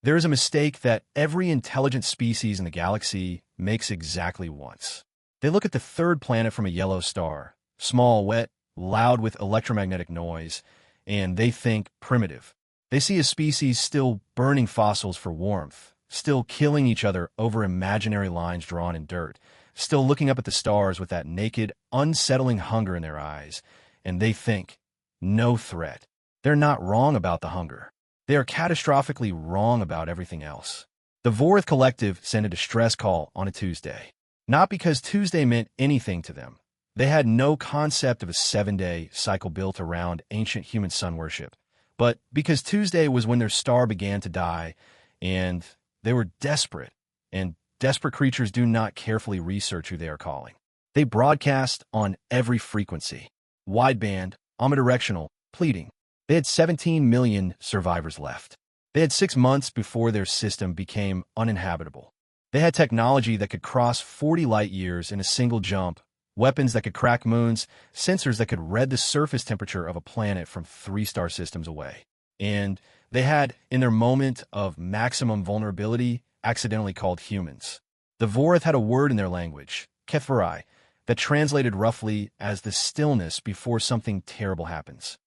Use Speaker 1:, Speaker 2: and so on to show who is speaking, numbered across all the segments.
Speaker 1: There is a mistake that every intelligent species in the galaxy makes exactly once. They look at the third planet from a yellow star, small, wet, loud with electromagnetic noise, and they think primitive. They see a species still burning fossils for warmth, still killing each other over imaginary lines drawn in dirt, still looking up at the stars with that naked, unsettling hunger in their eyes, and they think, no threat. They're not wrong about the hunger. They are catastrophically wrong about everything else. The Vorith Collective sent a distress call on a Tuesday. Not because Tuesday meant anything to them. They had no concept of a 7-day cycle built around ancient human sun worship, but because Tuesday was when their star began to die, and they were desperate, and desperate creatures do not carefully research who they are calling. They broadcast on every frequency, wideband, omnidirectional, pleading. They had 17 million survivors left. They had 6 months before their system became uninhabitable. They had technology that could cross 40 light years in a single jump, weapons that could crack moons, sensors that could read the surface temperature of a planet from 3-star systems away. And they had, in their moment of maximum vulnerability, accidentally called humans. The Vorith had a word in their language, HFY, that translated roughly as the stillness before something terrible happens.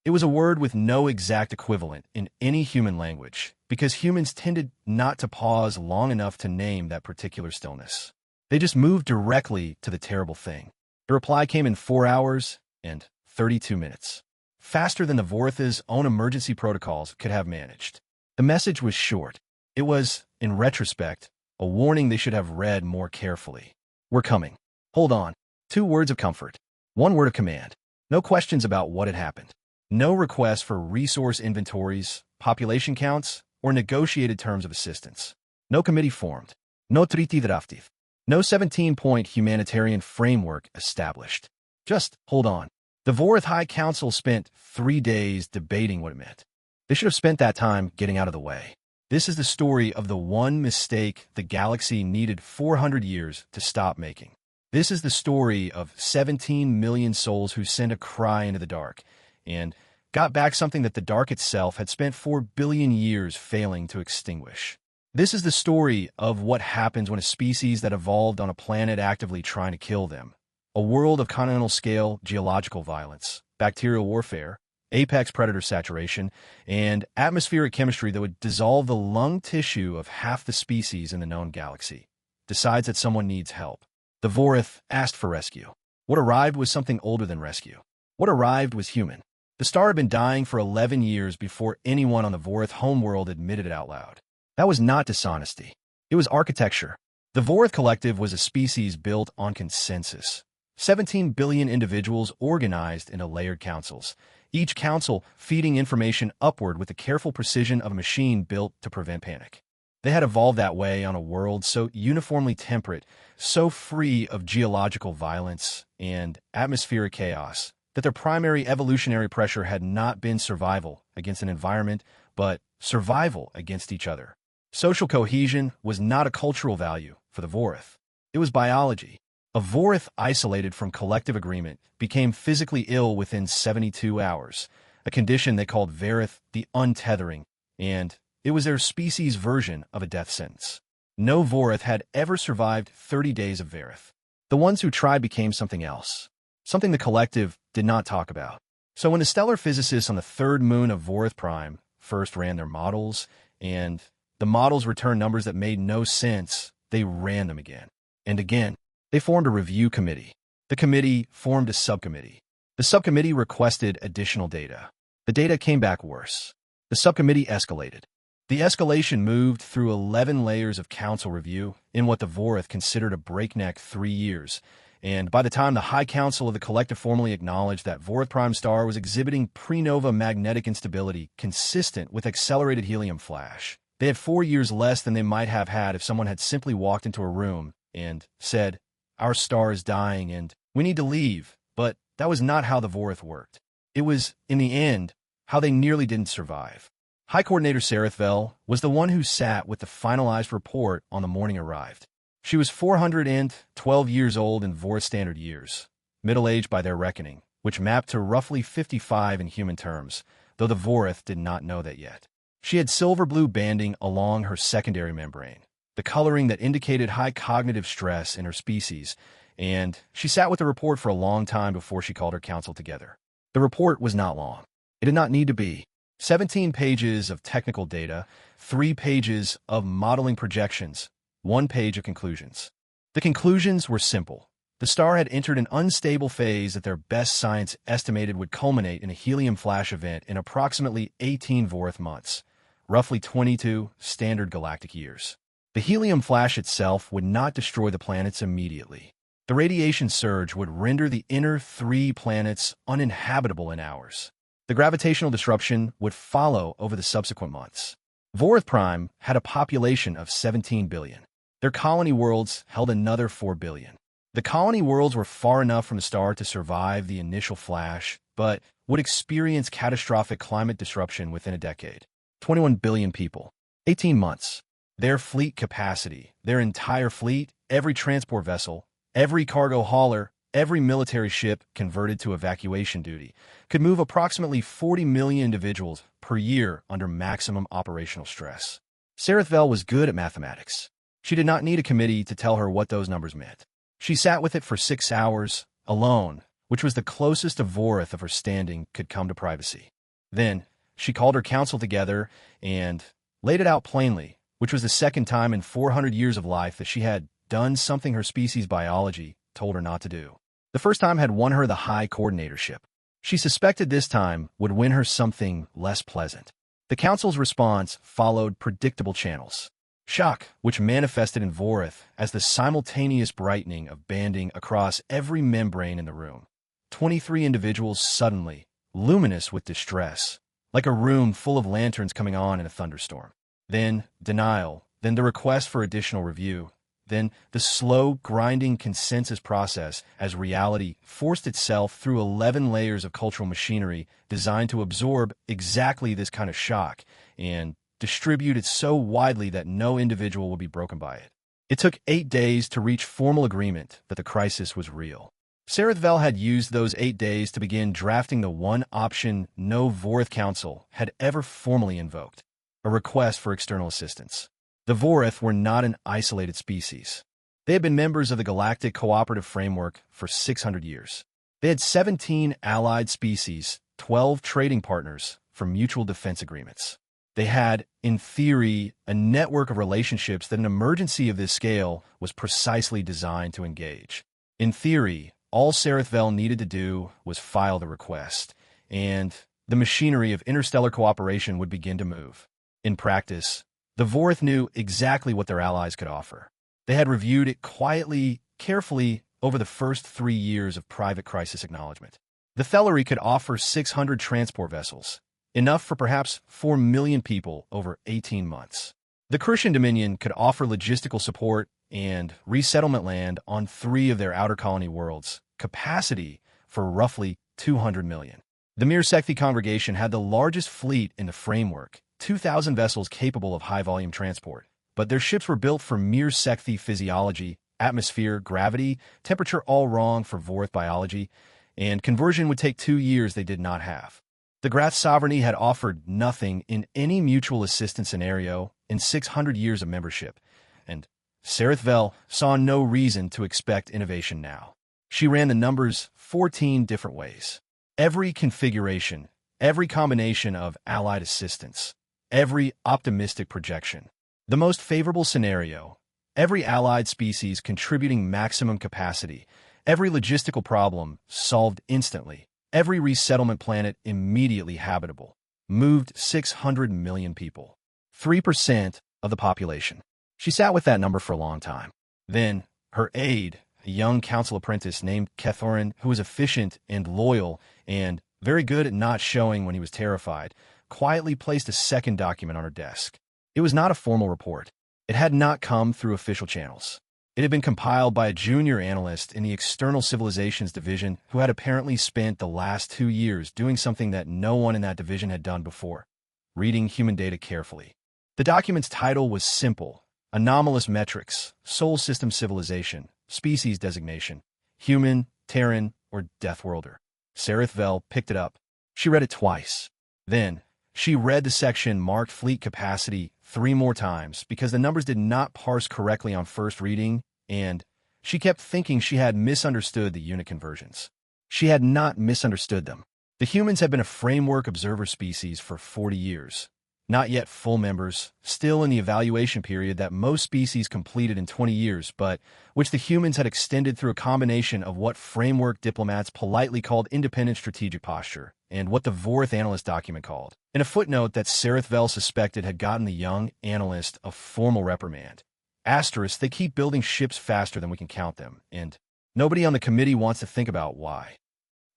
Speaker 1: It was a word with no exact equivalent in any human language, because humans tended not to pause long enough to name that particular stillness. They just moved directly to the terrible thing. The reply came in 4 hours and 32 minutes, faster than the Vorith's own emergency protocols could have managed. The message was short. It was, in retrospect, a warning they should have read more carefully. We're coming. Hold on. 2 words of comfort. 1 word of command. No questions about what had happened. No request for resource inventories, population counts, or negotiated terms of assistance. No committee formed. No treaty drafted. No 17-point humanitarian framework established. Just hold on. The Vorith High Council spent 3 days debating what it meant. They should have spent that time getting out of the way. This is the story of the one mistake the galaxy needed 400 years to stop making. This is the story of 17 million souls who sent a cry into the dark and got back something that the dark itself had spent 4 billion years failing to extinguish. This is the story of what happens when a species that evolved on a planet actively trying to kill them, a world of continental-scale geological violence, bacterial warfare, apex predator saturation, and atmospheric chemistry that would dissolve the lung tissue of half the species in the known galaxy, decides that someone needs help. The Vorith asked for rescue. What arrived was something older than rescue. What arrived was human. The star had been dying for 11 years before anyone on the Vorith homeworld admitted it out loud. That was not dishonesty. It was architecture. The Vorith Collective was a species built on consensus. 17 billion individuals organized into layered councils, each council feeding information upward with the careful precision of a machine built to prevent panic. They had evolved that way on a world so uniformly temperate, so free of geological violence and atmospheric chaos, that their primary evolutionary pressure had not been survival against an environment, but survival against each other. Social cohesion was not a cultural value for the Vorith. It was biology. A Vorith isolated from collective agreement became physically ill within 72 hours, a condition they called Verith the untethering, and it was their species' version of a death sentence. No Vorith had ever survived 30 days of Verith. The ones who tried became something else, something the collective did not talk about. So when the stellar physicists on the 3rd moon of Vorith Prime first ran their models, and the models returned numbers that made no sense, they ran them again and again. They formed a review committee. The committee formed a subcommittee. The subcommittee requested additional data. The data came back worse. The subcommittee escalated. The escalation moved through 11 layers of council review in what the Vorith considered a breakneck 3 years, and by the time the High Council of the Collective formally acknowledged that Vorith Prime Star was exhibiting pre-nova magnetic instability consistent with accelerated helium flash, they had 4 years less than they might have had if someone had simply walked into a room and said, "Our star is dying and we need to leave," but that was not how the Vorith worked. It was, in the end, how they nearly didn't survive. High Coordinator Sarethvel was the one who sat with the finalized report on the morning arrived. She was 412 years old in Vorith standard years, middle-aged by their reckoning, which mapped to roughly 55 in human terms, though the Vorith did not know that yet. She had silver-blue banding along her secondary membrane, the coloring that indicated high cognitive stress in her species, and she sat with the report for a long time before she called her council together. The report was not long. It did not need to be. 17 pages of technical data, 3 pages of modeling projections, 1 page of conclusions. The conclusions were simple. The star had entered an unstable phase that their best science estimated would culminate in a helium flash event in approximately 18 Vorith months, roughly 22 standard galactic years. The helium flash itself would not destroy the planets immediately. The radiation surge would render the inner 3 planets uninhabitable in hours. The gravitational disruption would follow over the subsequent months. Vorith Prime had a population of 17 billion. Their colony worlds held another 4 billion. The colony worlds were far enough from the star to survive the initial flash, but would experience catastrophic climate disruption within a decade. 21 billion people. 18 months. Their fleet capacity, their entire fleet, every transport vessel, every cargo hauler, every military ship converted to evacuation duty, could move approximately 40 million individuals per year under maximum operational stress. Sareth Vell was good at mathematics. She did not need a committee to tell her what those numbers meant. She sat with it for 6 hours, alone, which was the closest a Vorith of her standing could come to privacy. Then, she called her council together and laid it out plainly, which was the second time in 400 years of life that she had done something her species biology told her not to do. The first time had won her the high coordinatorship. She suspected this time would win her something less pleasant. The council's response followed predictable channels. Shock, which manifested in Vorith as the simultaneous brightening of banding across every membrane in the room. 23 individuals suddenly, luminous with distress, like a room full of lanterns coming on in a thunderstorm. Then denial, then the request for additional review, then the slow, grinding consensus process as reality forced itself through 11 layers of cultural machinery designed to absorb exactly this kind of shock and distribute it so widely that no individual would be broken by it. It took 8 days to reach formal agreement that the crisis was real. Sareth Vell had used those 8 days to begin drafting the one option no Vorith Council had ever formally invoked: a request for external assistance. The Vorith were not an isolated species. They had been members of the Galactic Cooperative Framework for 600 years. They had 17 allied species, 12 trading partners for mutual defense agreements. They had, in theory, a network of relationships that an emergency of this scale was precisely designed to engage. In theory, all Sareth Vell needed to do was file the request, and the machinery of interstellar cooperation would begin to move. In practice, the Vorith knew exactly what their allies could offer. They had reviewed it quietly, carefully, over the first 3 years of private crisis acknowledgement. The Thellery could offer 600 transport vessels, enough for perhaps 4 million people over 18 months. The Christian Dominion could offer logistical support and resettlement land on 3 of their outer colony worlds, capacity for roughly 200 million. The Mir Sekthi congregation had the largest fleet in the framework, 2,000 vessels capable of high-volume transport, but their ships were built for Mir Sekthi physiology, atmosphere, gravity, temperature all wrong for Vorith biology, and conversion would take 2 years they did not have. The Grath Sovereignty had offered nothing in any mutual assistance scenario in 600 years of membership, and Sareth Vell saw no reason to expect innovation now. She ran the numbers 14 different ways. Every configuration, every combination of allied assistance, every optimistic projection. The most favorable scenario, every allied species contributing maximum capacity, every logistical problem solved instantly, every resettlement planet immediately habitable, moved 600 million people, 3% of the population. She sat with that number for a long time. Then, her aide, a young council apprentice named Kethorin, who was efficient and loyal and very good at not showing when he was terrified, quietly placed a second document on her desk. It was not a formal report. It had not come through official channels. It had been compiled by a junior analyst in the External Civilizations Division who had apparently spent the last 2 years doing something that no one in that division had done before: reading human data carefully. The document's title was simple: Anomalous Metrics, Soul System Civilization, Species Designation, Human, Terran, or Deathworlder. Sareth Vell picked it up. She read it twice. Then, She read the section marked fleet capacity 3 more times because the numbers did not parse correctly on first reading, and she kept thinking she had misunderstood the unit conversions. She had not misunderstood them. The humans have been a framework observer species for 40 years. Not yet full members, still in the evaluation period that most species completed in 20 years, but which the humans had extended through a combination of what framework diplomats politely called independent strategic posture, and what the Vorth analyst document called. In a footnote that Serethvel suspected had gotten the young analyst a formal reprimand. Asterisk, they keep building ships faster than we can count them, and nobody on the committee wants to think about why.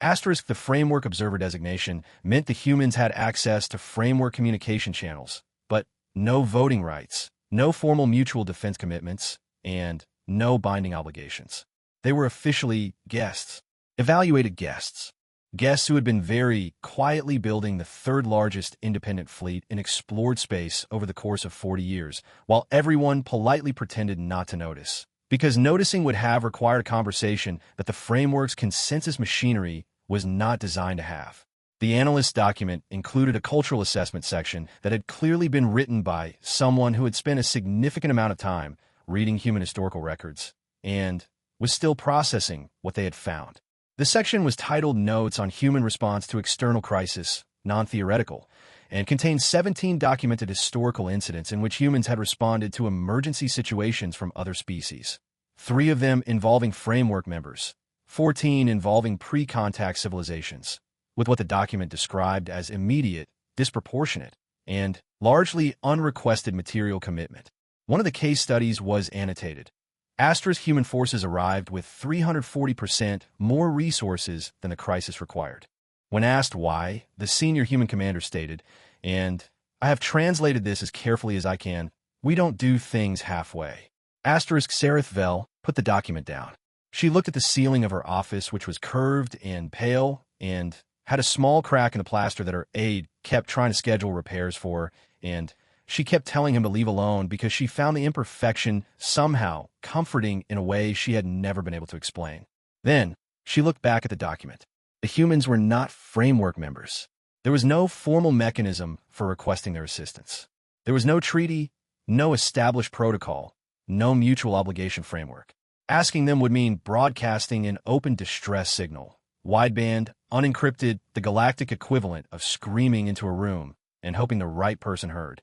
Speaker 1: Asterisk, the framework observer designation meant the humans had access to framework communication channels, but no voting rights, no formal mutual defense commitments, and no binding obligations. They were officially guests, evaluated guests. Guests who had been very quietly building the third largest independent fleet in explored space over the course of 40 years, while everyone politely pretended not to notice. Because noticing would have required a conversation that the framework's consensus machinery was not designed to have. The analyst document included a cultural assessment section that had clearly been written by someone who had spent a significant amount of time reading human historical records and was still processing what they had found. The section was titled Notes on Human Response to External Crisis, Non-Theoretical, and contained 17 documented historical incidents in which humans had responded to emergency situations from other species. 3 of them involving framework members, 14 involving pre-contact civilizations, with what the document described as immediate, disproportionate, and largely unrequested material commitment. One of the case studies was annotated. Astra's human forces arrived with 340% more resources than the crisis required. When asked why, the senior human commander stated, and I have translated this as carefully as I can, "We don't do things halfway." Asterisk Serethvel put the document down. She looked at the ceiling of her office, which was curved and pale, and had a small crack in the plaster that her aide kept trying to schedule repairs for, and she kept telling him to leave alone because she found the imperfection somehow comforting in a way she had never been able to explain. Then, she looked back at the document. The humans were not framework members. There was no formal mechanism for requesting their assistance. There was no treaty, no established protocol, no mutual obligation framework. Asking them would mean broadcasting an open distress signal, wideband, unencrypted, the galactic equivalent of screaming into a room and hoping the right person heard,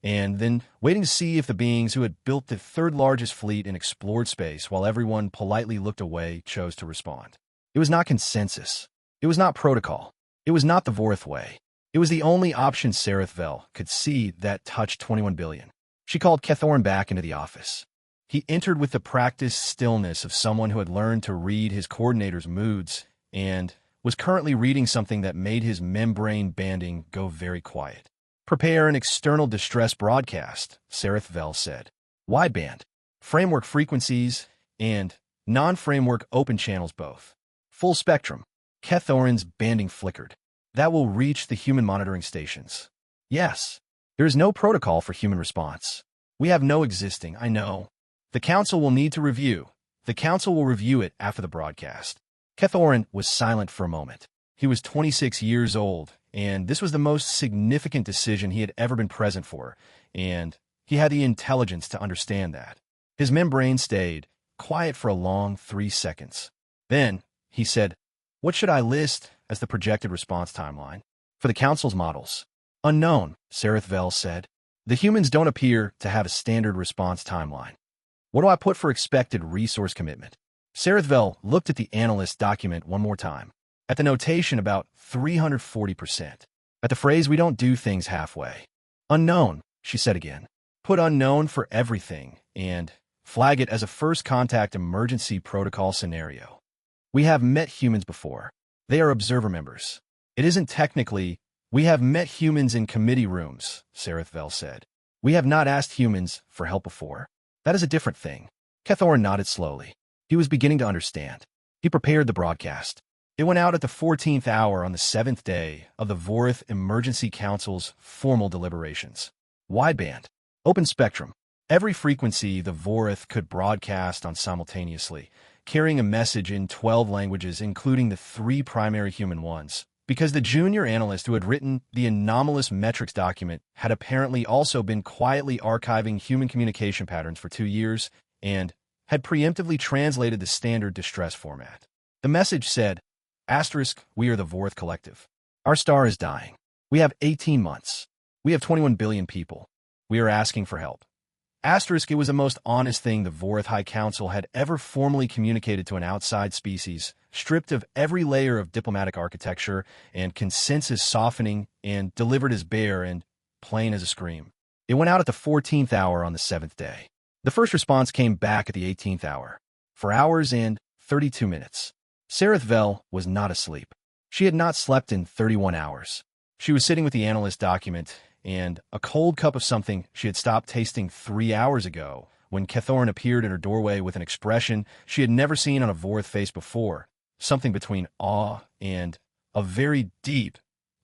Speaker 1: and then waiting to see if the beings who had built the third largest fleet in explored space while everyone politely looked away chose to respond. It was not consensus. It was not protocol. It was not the Vorth way. It was the only option Serethvel could see that touched 21 billion. She called Kethorn back into the office. He entered with the practiced stillness of someone who had learned to read his coordinator's moods and was currently reading something that made his membrane banding go very quiet. "Prepare an external distress broadcast," Serethvel said. "Wideband, framework frequencies, and non-framework open channels both. Full spectrum." Kethoran's banding flickered. "That will reach the human monitoring stations." "Yes. There is no protocol for human response. We have no existing, I know. The Council will need to review. The Council will review it after the broadcast." Kethoran was silent for a moment. He was 26 years old, and this was the most significant decision he had ever been present for, and he had the intelligence to understand that. His membrane stayed quiet for a long 3 seconds. Then, he said, "What should I list as the projected response timeline?" "For the Council's models." "Unknown," Serethvel said. "The humans don't appear to have a standard response timeline." "What do I put for expected resource commitment?" Serethvel looked at the analyst document one more time. At the notation about 340%. At the phrase, "We don't do things halfway." "Unknown," she said again. "Put unknown for everything, and flag it as a first contact emergency protocol scenario. We have met humans before. They are observer members. It isn't technically, we have met humans in committee rooms," Serethvel said. "We have not asked humans for help before. That is a different thing." Kethoran nodded slowly. He was beginning to understand. He prepared the broadcast. It went out at the 14th hour on the 7th day of the Vorth Emergency Council's formal deliberations. Wideband. Open spectrum. Every frequency the Vorth could broadcast on simultaneously, carrying a message in 12 languages including the 3 primary human ones, because the junior analyst who had written the anomalous metrics document had apparently also been quietly archiving human communication patterns for 2 years and had preemptively translated the standard distress format. The message said, "*We are the Vorth Collective. Our star is dying. We have 18 months. We have 21 billion people. We are asking for help." It was the most honest thing the Vorth High Council had ever formally communicated to an outside species, stripped of every layer of diplomatic architecture and consensus softening, and delivered as bare and plain as a scream. It went out at the 14th hour on the 7th day. The first response came back at the 18th hour. For hours and 32 minutes. Sareth Vel was not asleep. She had not slept in 31 hours. She was sitting with the analyst document and a cold cup of something she had stopped tasting 3 hours ago when Kethorin appeared in her doorway with an expression she had never seen on a Vorth face before, something between awe and a very deep,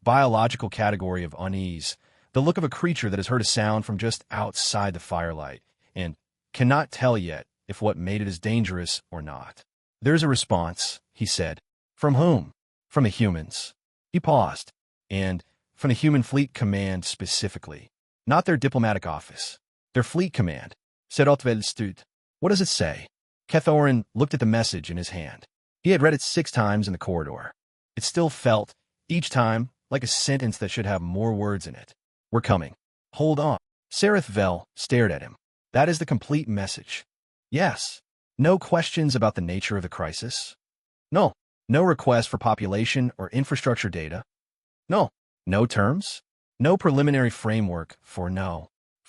Speaker 1: biological category of unease, the look of a creature that has heard a sound from just outside the firelight and cannot tell yet if what made it is dangerous or not. "There's a response," he said. "From whom?" "From the humans." He paused. "And from the Human Fleet Command specifically. Not their diplomatic office. Their Fleet Command," said Otveld. "What does it say?" Kethorin looked at the message in his hand. He had read it 6 times in the corridor. It still felt, each time, like a sentence that should have more words in it. "We're coming. Hold on." Sareth Vel stared at him. "That is the complete message." "Yes. No questions about the nature of the crisis?" "No. No request for population or infrastructure data?" "No. No terms? No preliminary framework for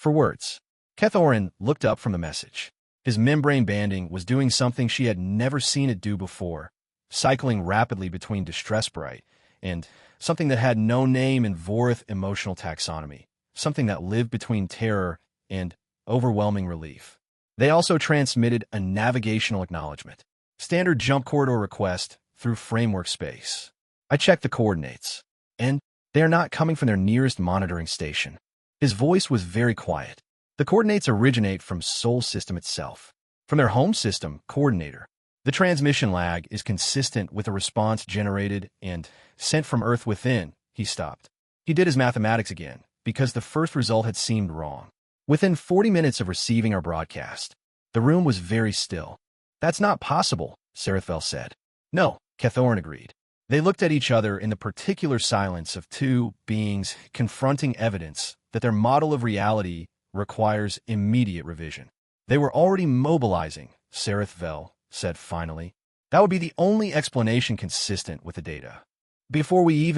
Speaker 1: words." Kethorin looked up from the message. His membrane banding was doing something she had never seen it do before, cycling rapidly between distress bright and something that had no name in Vorth emotional taxonomy, something that lived between terror and overwhelming relief. They also transmitted a navigational acknowledgement. "Standard jump corridor request through framework space. I checked the coordinates, and they are not coming from their nearest monitoring station." His voice was very quiet. "The coordinates originate from Sol System itself, from their home system coordinator. The transmission lag is consistent with a response generated and sent from Earth within." He stopped. He did his mathematics again, because the first result had seemed wrong. "Within 40 minutes of receiving our broadcast." The room was very still. "That's not possible," Sareth Vel said. "No," Kethorin agreed. They looked at each other in the particular silence of two beings confronting evidence that their model of reality requires immediate revision. "They were already mobilizing," Sareth Vel said finally. "That would be the only explanation consistent with the data. Before we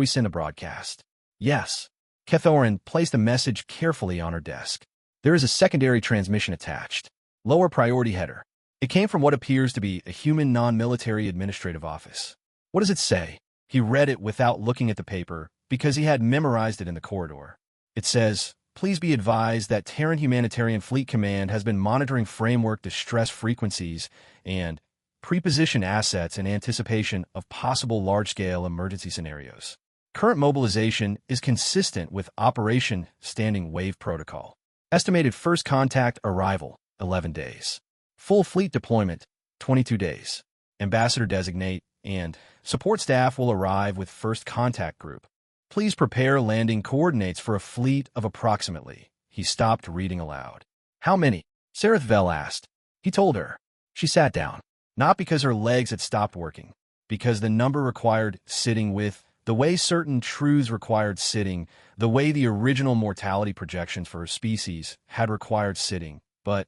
Speaker 1: send a broadcast." "Yes." Kethorin placed the message carefully on her desk. "There is a secondary transmission attached. Lower priority header. It came from what appears to be a human non-military administrative office." "What does it say?" He read it without looking at the paper because he had memorized it in the corridor. It says, "Please be advised that Terran Humanitarian Fleet Command has been monitoring framework distress frequencies and preposition assets in anticipation of possible large-scale emergency scenarios. Current mobilization is consistent with Operation Standing Wave Protocol. Estimated first contact arrival, 11 days. Full fleet deployment, 22 days. Ambassador designate and support staff will arrive with first contact group. Please prepare landing coordinates for a fleet of approximately." He stopped reading aloud. "How many?" Sareth Vel asked. He told her. She sat down, not because her legs had stopped working, because the number required sitting with, the way certain truths required sitting, the way the original mortality projections for her species had required sitting, but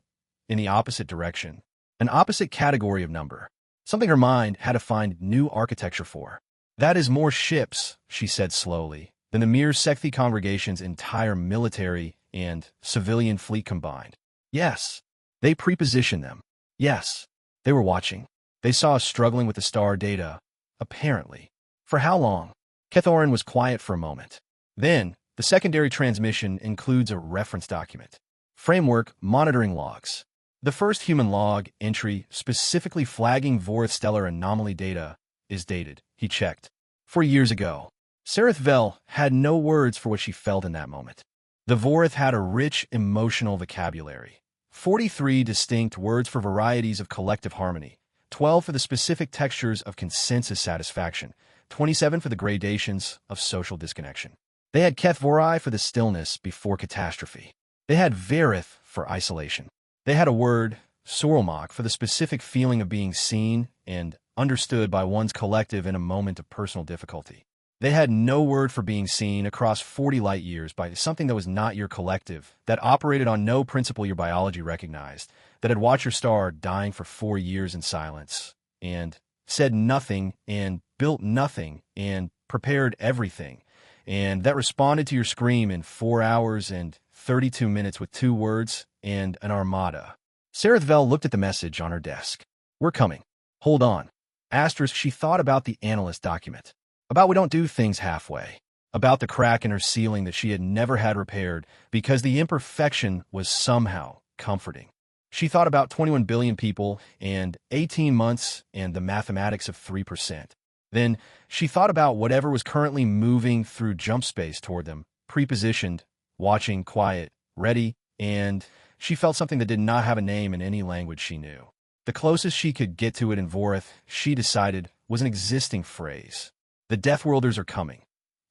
Speaker 1: in the opposite direction, an opposite category of number, something her mind had to find new architecture for. "That is more ships," she said slowly, "than the mere Sekthi congregation's entire military and civilian fleet combined." "Yes." They prepositioned them. "Yes." They were watching. They saw us struggling with the star data, apparently. "For how long?" Kethorin was quiet for a moment. Then, the secondary transmission includes a reference document. Framework monitoring logs. The first human log entry specifically flagging Vorth stellar anomaly data is dated. He checked. 4 years ago. Sareth Vel had no words for what she felt in that moment. The Vorth had a rich emotional vocabulary. 43 distinct words for varieties of collective harmony, 12 for the specific textures of consensus satisfaction, 27 for the gradations of social disconnection. They had HFY for the stillness before catastrophe. They had Verith for isolation. They had a word, Sorelmach, for the specific feeling of being seen and understood by one's collective in a moment of personal difficulty. They had no word for being seen across 40 light years by something that was not your collective, that operated on no principle your biology recognized, that had watched your star dying for 4 years in silence, and said nothing, and built nothing, and prepared everything, and that responded to your scream in 4 hours and 32 minutes with 2 words and an Armada. Sarethvel looked at the message on her desk. We're coming. Hold on. Asterisk, she thought about the analyst document. About we don't do things halfway. About the crack in her ceiling that she had never had repaired because the imperfection was somehow comforting. She thought about 21 billion people and 18 months and the mathematics of 3%. Then she thought about whatever was currently moving through jump space toward them, prepositioned, watching, quiet, ready, and she felt something that did not have a name in any language she knew. The closest she could get to it in Vorith, she decided, was an existing phrase. The Deathworlders are coming.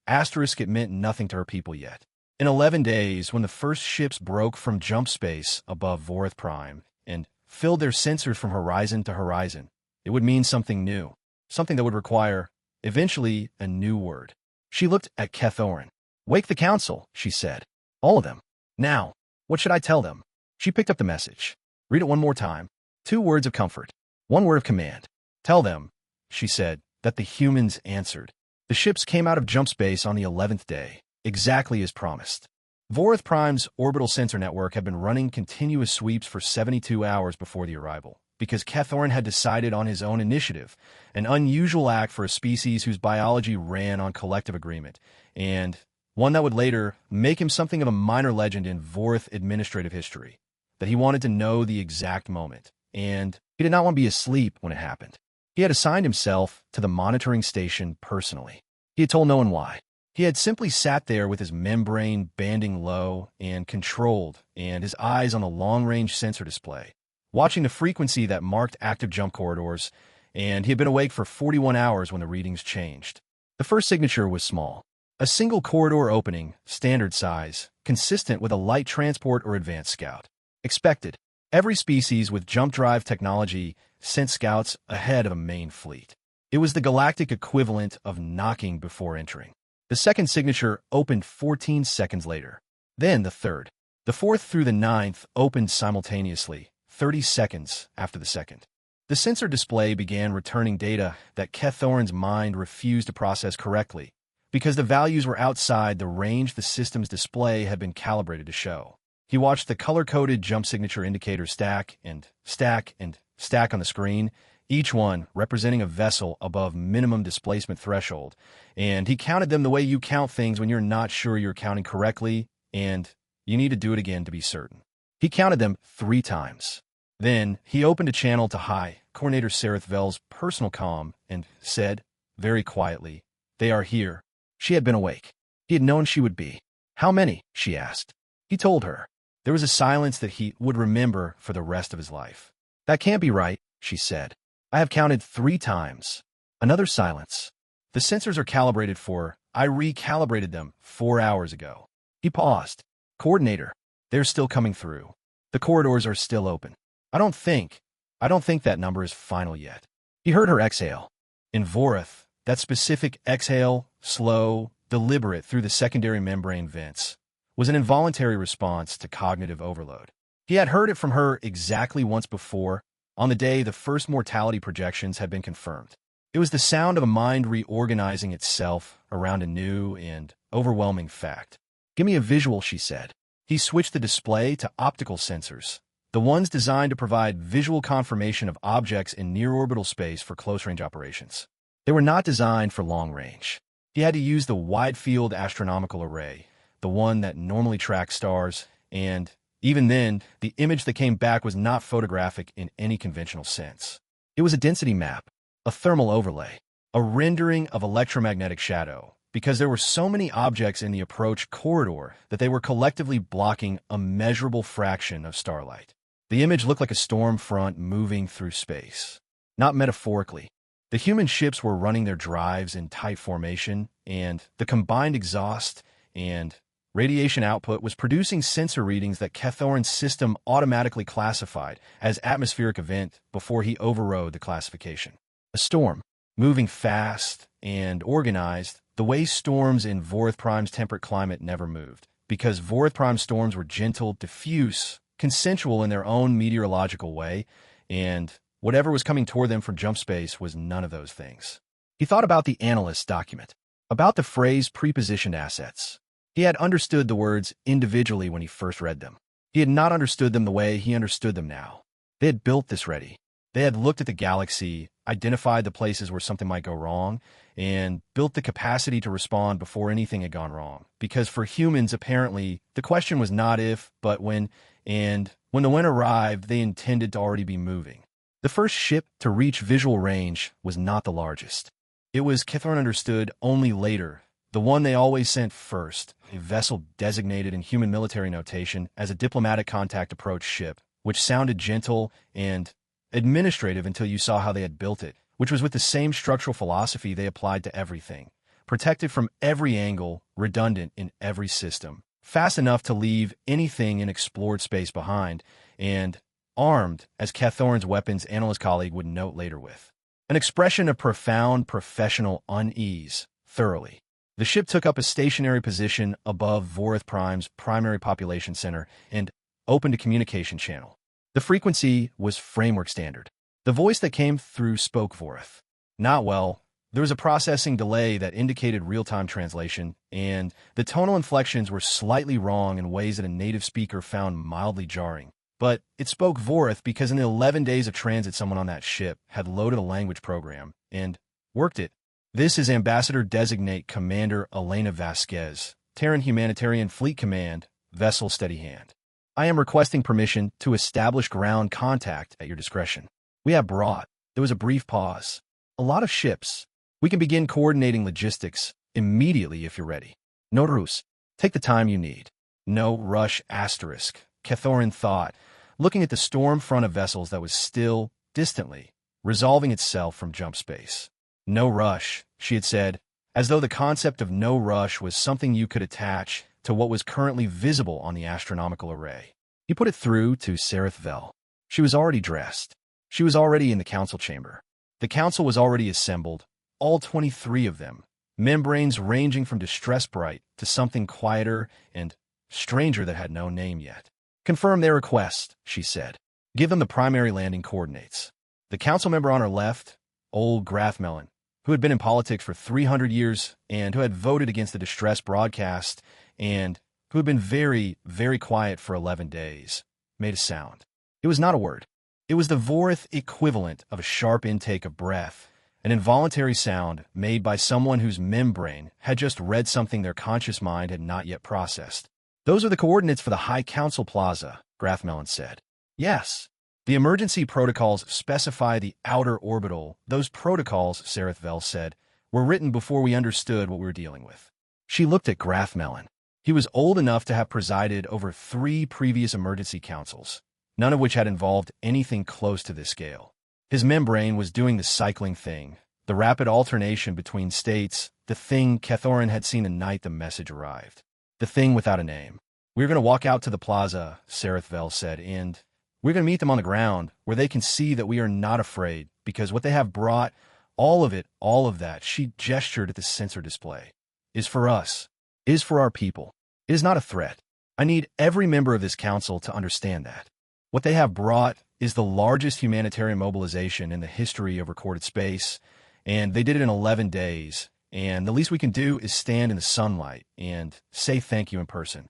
Speaker 1: Asterisk, it meant nothing to her people yet. In 11 days, when the first ships broke from jump space above Vorith Prime and filled their sensors from horizon to horizon, it would mean something new, something that would require, eventually, a new word. She looked at Kethoran. Wake the council, she said. All of them. Now, what should I tell them? She picked up the message. Read it one more time. 2 words of comfort. 1 word of command. Tell them, she said, that the humans answered. The ships came out of jump space on the 11th day, exactly as promised. Vorith Prime's orbital sensor network had been running continuous sweeps for 72 hours before the arrival, because Kethoran had decided on his own initiative, an unusual act for a species whose biology ran on collective agreement, and one that would later make him something of a minor legend in Vorith administrative history, that he wanted to know the exact moment, and he did not want to be asleep when it happened. He had assigned himself to the monitoring station personally. He had told no one why. He had simply sat there with his membrane banding low and controlled and his eyes on the long-range sensor display, watching the frequency that marked active jump corridors, and he had been awake for 41 hours when the readings changed. The first signature was small. A single corridor opening, standard size, consistent with a light transport or advanced scout. Expected. Every species with jump drive technology sent scouts ahead of a main fleet. It was the galactic equivalent of knocking before entering. The second signature opened 14 seconds later. Then the third. The fourth through the ninth opened simultaneously, 30 seconds after the second. The sensor display began returning data that Kethoran's mind refused to process correctly, because the values were outside the range the system's display had been calibrated to show. He watched the color-coded jump signature indicators stack and stack and stack on the screen, each one representing a vessel above minimum displacement threshold, and he counted them the way you count things when you're not sure you're counting correctly, and you need to do it again to be certain. He counted them 3 times. Then he opened a channel to High Coordinator Sarethvel's personal comm and said, very quietly, "They are here." She had been awake. He had known she would be. How many? She asked. He told her. There was a silence that he would remember for the rest of his life. That can't be right, she said. I have counted 3 times. Another silence. The sensors are calibrated for, I recalibrated them 4 hours ago. He paused. Coordinator, they're still coming through. The corridors are still open. I don't think that number is final yet. He heard her exhale. In Vorith, that specific exhale, slow, deliberate through the secondary membrane vents, was an involuntary response to cognitive overload. He had heard it from her exactly once before, on the day the first mortality projections had been confirmed. It was the sound of a mind reorganizing itself around a new and overwhelming fact. Give me a visual, she said. He switched the display to optical sensors, the ones designed to provide visual confirmation of objects in near-orbital space for close-range operations. They were not designed for long-range. He had to use the wide-field astronomical array, the one that normally tracks stars, and even then, the image that came back was not photographic in any conventional sense. It was a density map, a thermal overlay, a rendering of electromagnetic shadow, because there were so many objects in the approach corridor that they were collectively blocking a measurable fraction of starlight. The image looked like a storm front moving through space. Not metaphorically, The human ships were running their drives in tight formation, and the combined exhaust and radiation output was producing sensor readings that Kethoran's system automatically classified as atmospheric event before he overrode the classification. A storm, moving fast and organized, the way storms in Vorith Prime's temperate climate never moved, because Vorith Prime storms were gentle, diffuse, consensual in their own meteorological way, and whatever was coming toward them from jump space was none of those things. He thought about the analyst's document, about the phrase prepositioned assets. He had understood the words individually when he first read them. He had not understood them the way he understood them now. They had built this ready. They had looked at the galaxy, identified the places where something might go wrong, and built the capacity to respond before anything had gone wrong. Because for humans, apparently, the question was not if, but when, and when the when arrived, they intended to already be moving. The first ship to reach visual range was not the largest. It was, Kethoran understood, only later, the one they always sent first, a vessel designated in human military notation as a diplomatic contact approach ship, which sounded gentle and administrative until you saw how they had built it, which was with the same structural philosophy they applied to everything, protected from every angle, redundant in every system, fast enough to leave anything in explored space behind, and armed, as Kethoran's weapons analyst colleague would note later with an expression of profound professional unease, thoroughly. The ship took up a stationary position above Vorith Prime's primary population center and opened a communication channel. The frequency was framework standard. The voice that came through spoke Vorith. Not well. There was a processing delay that indicated real-time translation, and the tonal inflections were slightly wrong in ways that a native speaker found mildly jarring. But it spoke Vorith because in the 11 days of transit, someone on that ship had loaded a language program and worked it. This is Ambassador-designate Commander Elena Vasquez, Terran Humanitarian Fleet Command, Vessel Steady Hand. I am requesting permission to establish ground contact at your discretion. We have brought. There was a brief pause. A lot of ships. We can begin coordinating logistics immediately if you're ready. No ruse. Take the time you need. No rush asterisk, Kethoran thought, looking at the storm front of vessels that was still, distantly, resolving itself from jump space. No rush, she had said, as though the concept of no rush was something you could attach to what was currently visible on the astronomical array. He put it through to Sereth Vel. She was already dressed. She was already in the council chamber. The council was already assembled, all 23 of them, membranes ranging from distress bright to something quieter and stranger that had no name yet. Confirm their request, she said. Give them the primary landing coordinates. The council member on her left, old Grathmelon, who had been in politics for 300 years and who had voted against the distress broadcast and who had been very, very quiet for 11 days, made a sound. It was not a word. It was the Vorith equivalent of a sharp intake of breath, an involuntary sound made by someone whose membrane had just read something their conscious mind had not yet processed. Those are the coordinates for the High Council Plaza, Grathmelon said. Yes. The emergency protocols specify the outer orbital. Those protocols, Sereth Vel said, were written before we understood what we were dealing with. She looked at Grathmelon. He was old enough to have presided over 3 previous emergency councils, none of which had involved anything close to this scale. His membrane was doing the cycling thing, the rapid alternation between states, the thing Kethoran had seen the night the message arrived. The thing without a name. We're going to walk out to the plaza, Sereth Vel said, and we're going to meet them on the ground where they can see that we are not afraid because what they have brought, all of it, all of that, she gestured at the sensor display, is for us, is for our people. It is not a threat. I need every member of this council to understand that. What they have brought is the largest humanitarian mobilization in the history of recorded space, and they did it in 11 days, and the least we can do is stand in the sunlight and say thank you in person.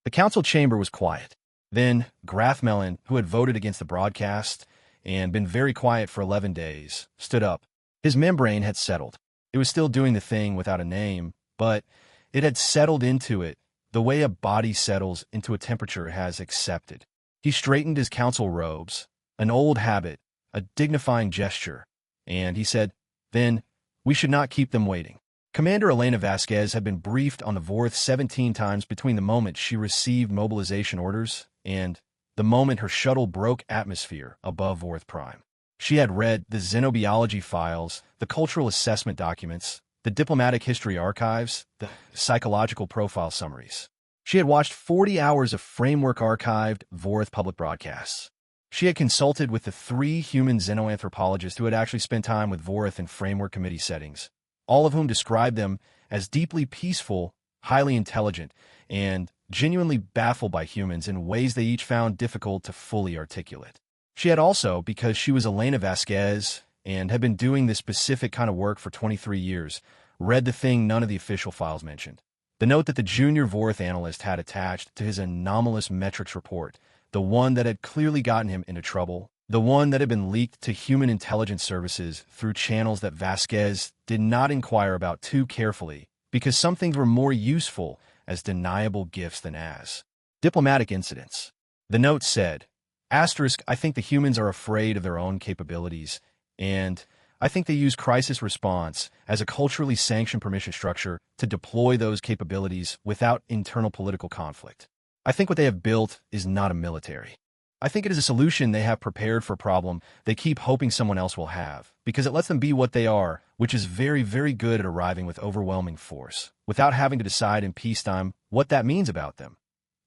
Speaker 1: The council chamber was quiet. Then Grathmelon, who had voted against the broadcast and been very quiet for 11 days, stood up. His membrane had settled. It was still doing the thing without a name, but it had settled into it the way a body settles into a temperature it has accepted. He straightened his council robes, an old habit, a dignifying gesture, and he said, then, we should not keep them waiting. Commander Elena Vasquez had been briefed on the Vorith 17 times between the moment she received mobilization orders and the moment her shuttle broke atmosphere above Vorith Prime. She had read the xenobiology files, the cultural assessment documents, the diplomatic history archives, the psychological profile summaries. She had watched 40 hours of framework-archived Vorith public broadcasts. She had consulted with the 3 human xenoanthropologists who had actually spent time with Vorith in framework committee settings, all of whom described them as deeply peaceful, highly intelligent, and genuinely baffled by humans in ways they each found difficult to fully articulate. She had also, because she was Elena Vasquez and had been doing this specific kind of work for 23 years, read the thing none of the official files mentioned. The note that the junior Vorith analyst had attached to his anomalous metrics report, the one that had clearly gotten him into trouble, the one that had been leaked to human intelligence services through channels that Vasquez did not inquire about too carefully, because some things were more useful as deniable gifts than as diplomatic incidents. The note said, Asterisk, I think the humans are afraid of their own capabilities, and I think they use crisis response as a culturally sanctioned permission structure to deploy those capabilities without internal political conflict. I think what they have built is not a military. I think it is a solution they have prepared for a problem they keep hoping someone else will have, because it lets them be what they are, which is very, very good at arriving with overwhelming force, without having to decide in peacetime what that means about them.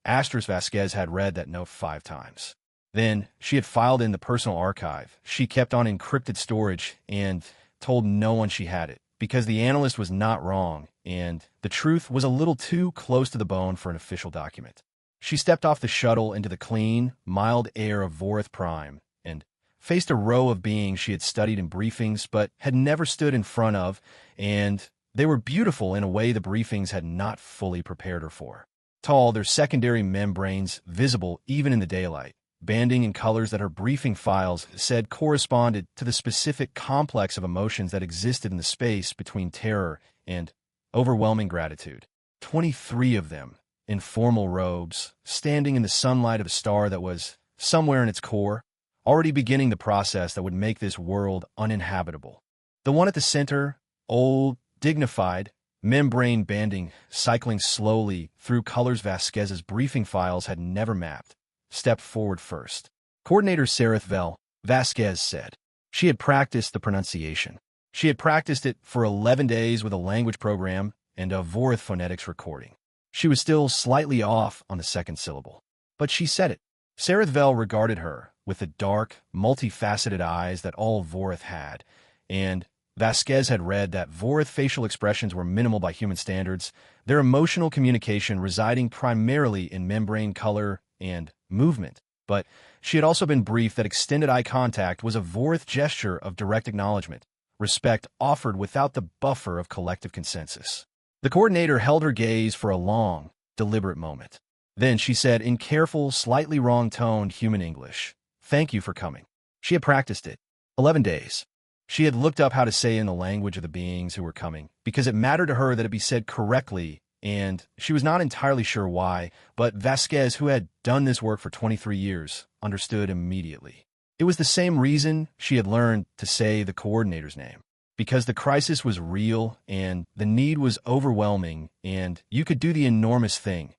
Speaker 1: Asterisk Vasquez had read that note 5 times. Then, she had filed in the personal archive she kept on encrypted storage and told no one she had it, because the analyst was not wrong, and the truth was a little too close to the bone for an official document. She stepped off the shuttle into the clean, mild air of Vorith Prime, and faced a row of beings she had studied in briefings but had never stood in front of, and they were beautiful in a way the briefings had not fully prepared her for. Tall, their secondary membranes visible even in the daylight, banding in colors that her briefing files said corresponded to the specific complex of emotions that existed in the space between terror and overwhelming gratitude. 23 of them, in formal robes, standing in the sunlight of a star that was, somewhere in its core, already beginning the process that would make this world uninhabitable. The one at the center, old, dignified, membrane banding, cycling slowly through colors Vasquez's briefing files had never mapped, stepped forward first. Coordinator Sereth Vel, Vasquez said. She had practiced the pronunciation. She had practiced it for 11 days with a language program and a Vorith phonetics recording. She was still slightly off on the second syllable, but she said it. Sereth Vel regarded her with the dark, multifaceted eyes that all Vorith had, and Vasquez had read that Vorith facial expressions were minimal by human standards, their emotional communication residing primarily in membrane color and movement. But she had also been briefed that extended eye contact was a Vorith gesture of direct acknowledgement, respect offered without the buffer of collective consensus. The coordinator held her gaze for a long, deliberate moment. Then she said in careful, slightly wrong-toned human English, "Thank you for coming." She had practiced it. 11 days. She had looked up how to say in the language of the beings who were coming, because it mattered to her that it be said correctly, and she was not entirely sure why, but Vasquez, who had done this work for 23 years, understood immediately. It was the same reason she had learned to say the coordinator's name. Because the crisis was real, and the need was overwhelming, and you could do the enormous thing.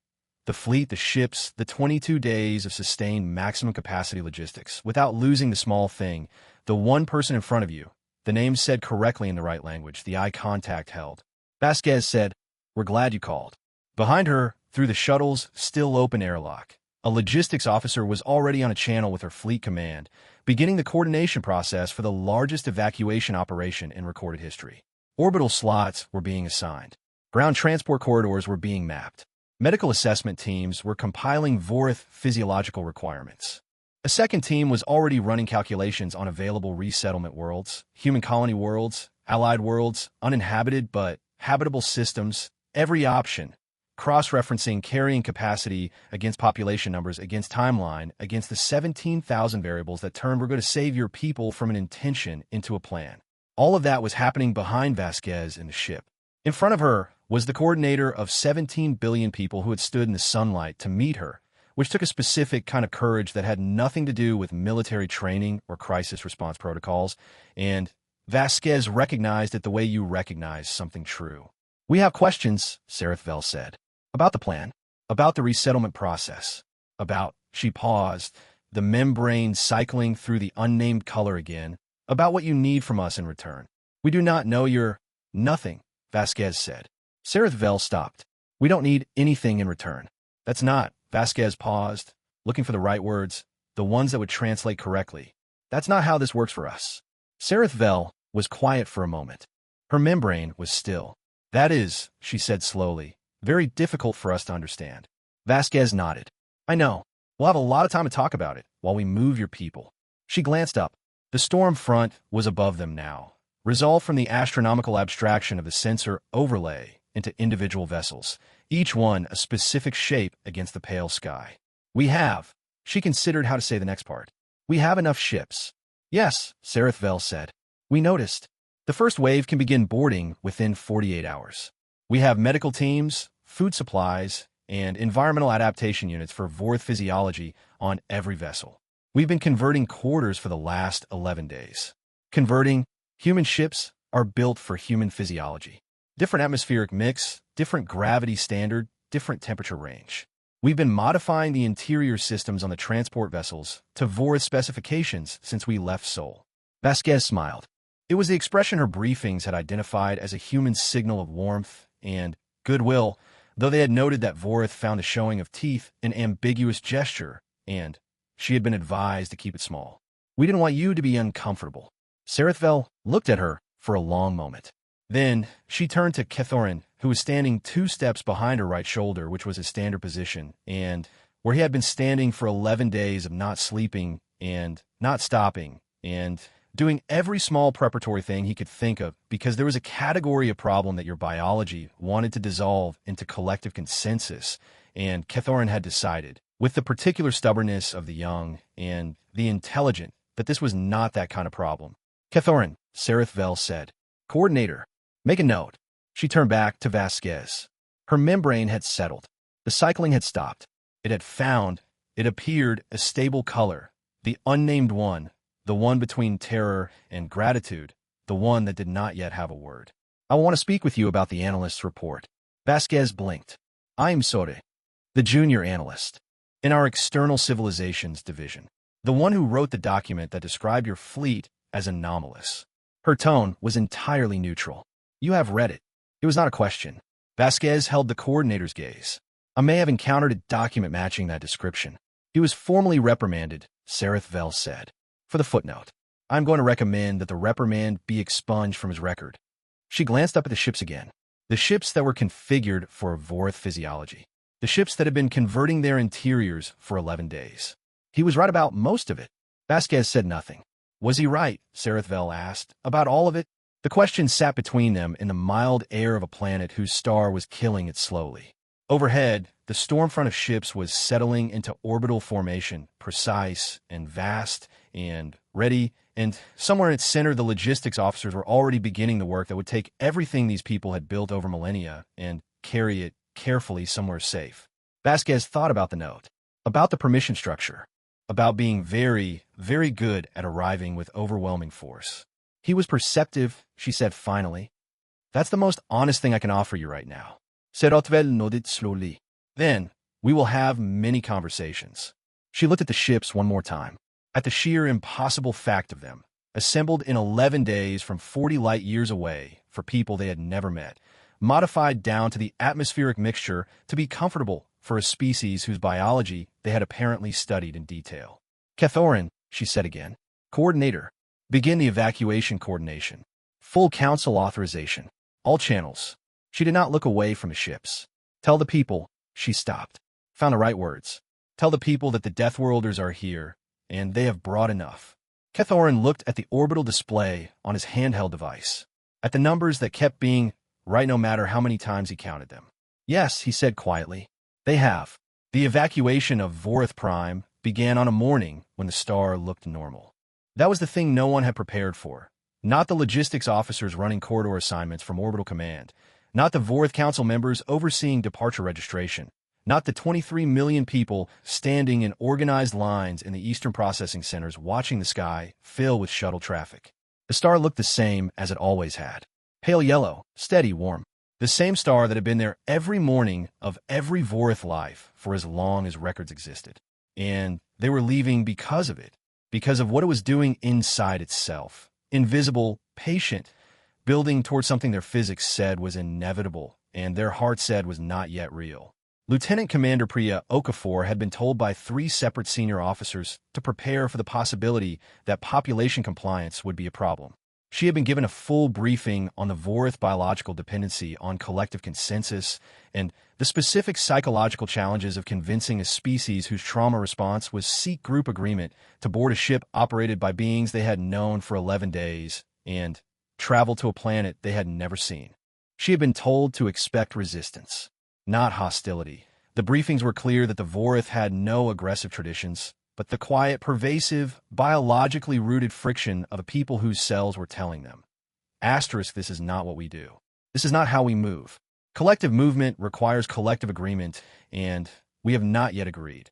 Speaker 1: The fleet, the ships, the 22 days of sustained maximum capacity logistics, without losing the small thing, the one person in front of you, the name said correctly in the right language, the eye contact held. Vasquez said, "We're glad you called." Behind her, through the shuttle's still open airlock, a logistics officer was already on a channel with her fleet command, beginning the coordination process for the largest evacuation operation in recorded history. Orbital slots were being assigned. Ground transport corridors were being mapped. Medical assessment teams were compiling Vorith physiological requirements. A second team was already running calculations on available resettlement worlds, human colony worlds, allied worlds, uninhabited but habitable systems, every option, cross-referencing carrying capacity against population numbers, against timeline, against the 17,000 variables that turned "we're going to save your people" from an intention into a plan. All of that was happening behind Vasquez in the ship. In front of her was the coordinator of 17 billion people who had stood in the sunlight to meet her, which took a specific kind of courage that had nothing to do with military training or crisis response protocols, and Vasquez recognized it the way you recognize something true. "We have questions," Sereth Vel said. "About the plan, about the resettlement process, about," she paused, the membrane cycling through the unnamed color again, about what you need from us in return. We do not know your nothing, Vasquez said. Vel stopped. We don't need anything in return. That's not, Vasquez paused, looking for the right words, the ones that would translate correctly. That's not how this works for us. Vel was quiet for a moment. Her membrane was still. That is, she said slowly, very difficult for us to understand. Vasquez nodded. I know. We'll have a lot of time to talk about it while we move your people. She glanced up. The storm front was above them now, resolved from the astronomical abstraction of the sensor overlay into individual vessels, each one a specific shape against the pale sky. We have. She considered how to say the next part. We have enough ships. Yes, Vel said. We noticed. The first wave can begin boarding within 48 hours. We have medical teams, food supplies, and environmental adaptation units for Vorth physiology on every vessel. We've been converting quarters for the last 11 days. Converting, human ships are built for human physiology. Different atmospheric mix, different gravity standard, different temperature range. We've been modifying the interior systems on the transport vessels to Vorth specifications since we left Sol. Vasquez smiled. It was the expression her briefings had identified as a human signal of warmth and goodwill, though they had noted that Vorth found a showing of teeth an ambiguous gesture, and she had been advised to keep it small. We didn't want you to be uncomfortable. Vel looked at her for a long moment. Then she turned to Kethorin, who was standing 2 steps behind her right shoulder, which was his standard position, and where he had been standing for 11 days of not sleeping and not stopping and doing every small preparatory thing he could think of, because there was a category of problem that your biology wanted to dissolve into collective consensus, and Kethorin had decided, with the particular stubbornness of the young and the intelligent, that this was not that kind of problem. Kethorin, Vel said. Coordinator, make a note. She turned back to Vasquez. Her membrane had settled. The cycling had stopped. It had found, it appeared, a stable color, the unnamed one, the one between terror and gratitude, the one that did not yet have a word. I want to speak with you about the analyst's report. Vasquez blinked. I'm Sore, the junior analyst, in our external civilizations division, the one who wrote the document that described your fleet as anomalous. Her tone was entirely neutral. You have read it. It was not a question. Vasquez held the coordinator's gaze. I may have encountered a document matching that description. He was formally reprimanded, Vel said. For the footnote, I'm going to recommend that the reprimand be expunged from his record. She glanced up at the ships again. The ships that were configured for Vorth physiology. The ships that had been converting their interiors for 11 days. He was right about most of it. Vasquez said nothing. Was he right, Vel asked, about all of it? The question sat between them in the mild air of a planet whose star was killing it slowly. Overhead, the storm front of ships was settling into orbital formation, precise and vast and ready, and somewhere in its center the logistics officers were already beginning the work that would take everything these people had built over millennia and carry it carefully somewhere safe. Vasquez thought about the note, about the permission structure, about being very, very good at arriving with overwhelming force. He was perceptive, she said finally. That's the most honest thing I can offer you right now. Vel nodded slowly. Then, we will have many conversations. She looked at the ships one more time, at the sheer impossible fact of them, assembled in 11 days from 40 light years away for people they had never met, modified down to the atmospheric mixture to be comfortable for a species whose biology they had apparently studied in detail. Kethorin, she said again. Coordinator, begin the evacuation coordination. Full council authorization. All channels. She did not look away from the ships. Tell the people, she stopped. Found the right words. Tell the people that the Deathworlders are here, and they have brought enough. Kethorin looked at the orbital display on his handheld device, at the numbers that kept being right no matter how many times he counted them. Yes, he said quietly. They have. The evacuation of Vorth Prime began on a morning when the star looked normal. That was the thing no one had prepared for. Not the logistics officers running corridor assignments from Orbital Command. Not the Vorth Council members overseeing departure registration. Not the 23 million people standing in organized lines in the Eastern Processing Centers watching the sky fill with shuttle traffic. The star looked the same as it always had. Pale yellow, steady, warm. The same star that had been there every morning of every Vorth life for as long as records existed. and they were leaving because of it, because of what it was doing inside itself. Invisible, patient, building towards something their physics said was inevitable, and their heart said was not yet real. Lieutenant Commander Priya Okafor had been told by 3 separate senior officers to prepare for the possibility that population compliance would be a problem. She had been given a full briefing on the Vorith biological dependency on collective consensus and the specific psychological challenges of convincing a species whose trauma response was seek group agreement to board a ship operated by beings they had known for 11 days and travel to a planet they had never seen. She had been told to expect resistance, not hostility. The briefings were clear that the Vorith had no aggressive traditions, but the quiet, pervasive, biologically rooted friction of the people whose cells were telling them. This is not what we do. This is not how we move. Collective movement requires collective agreement, and we have not yet agreed.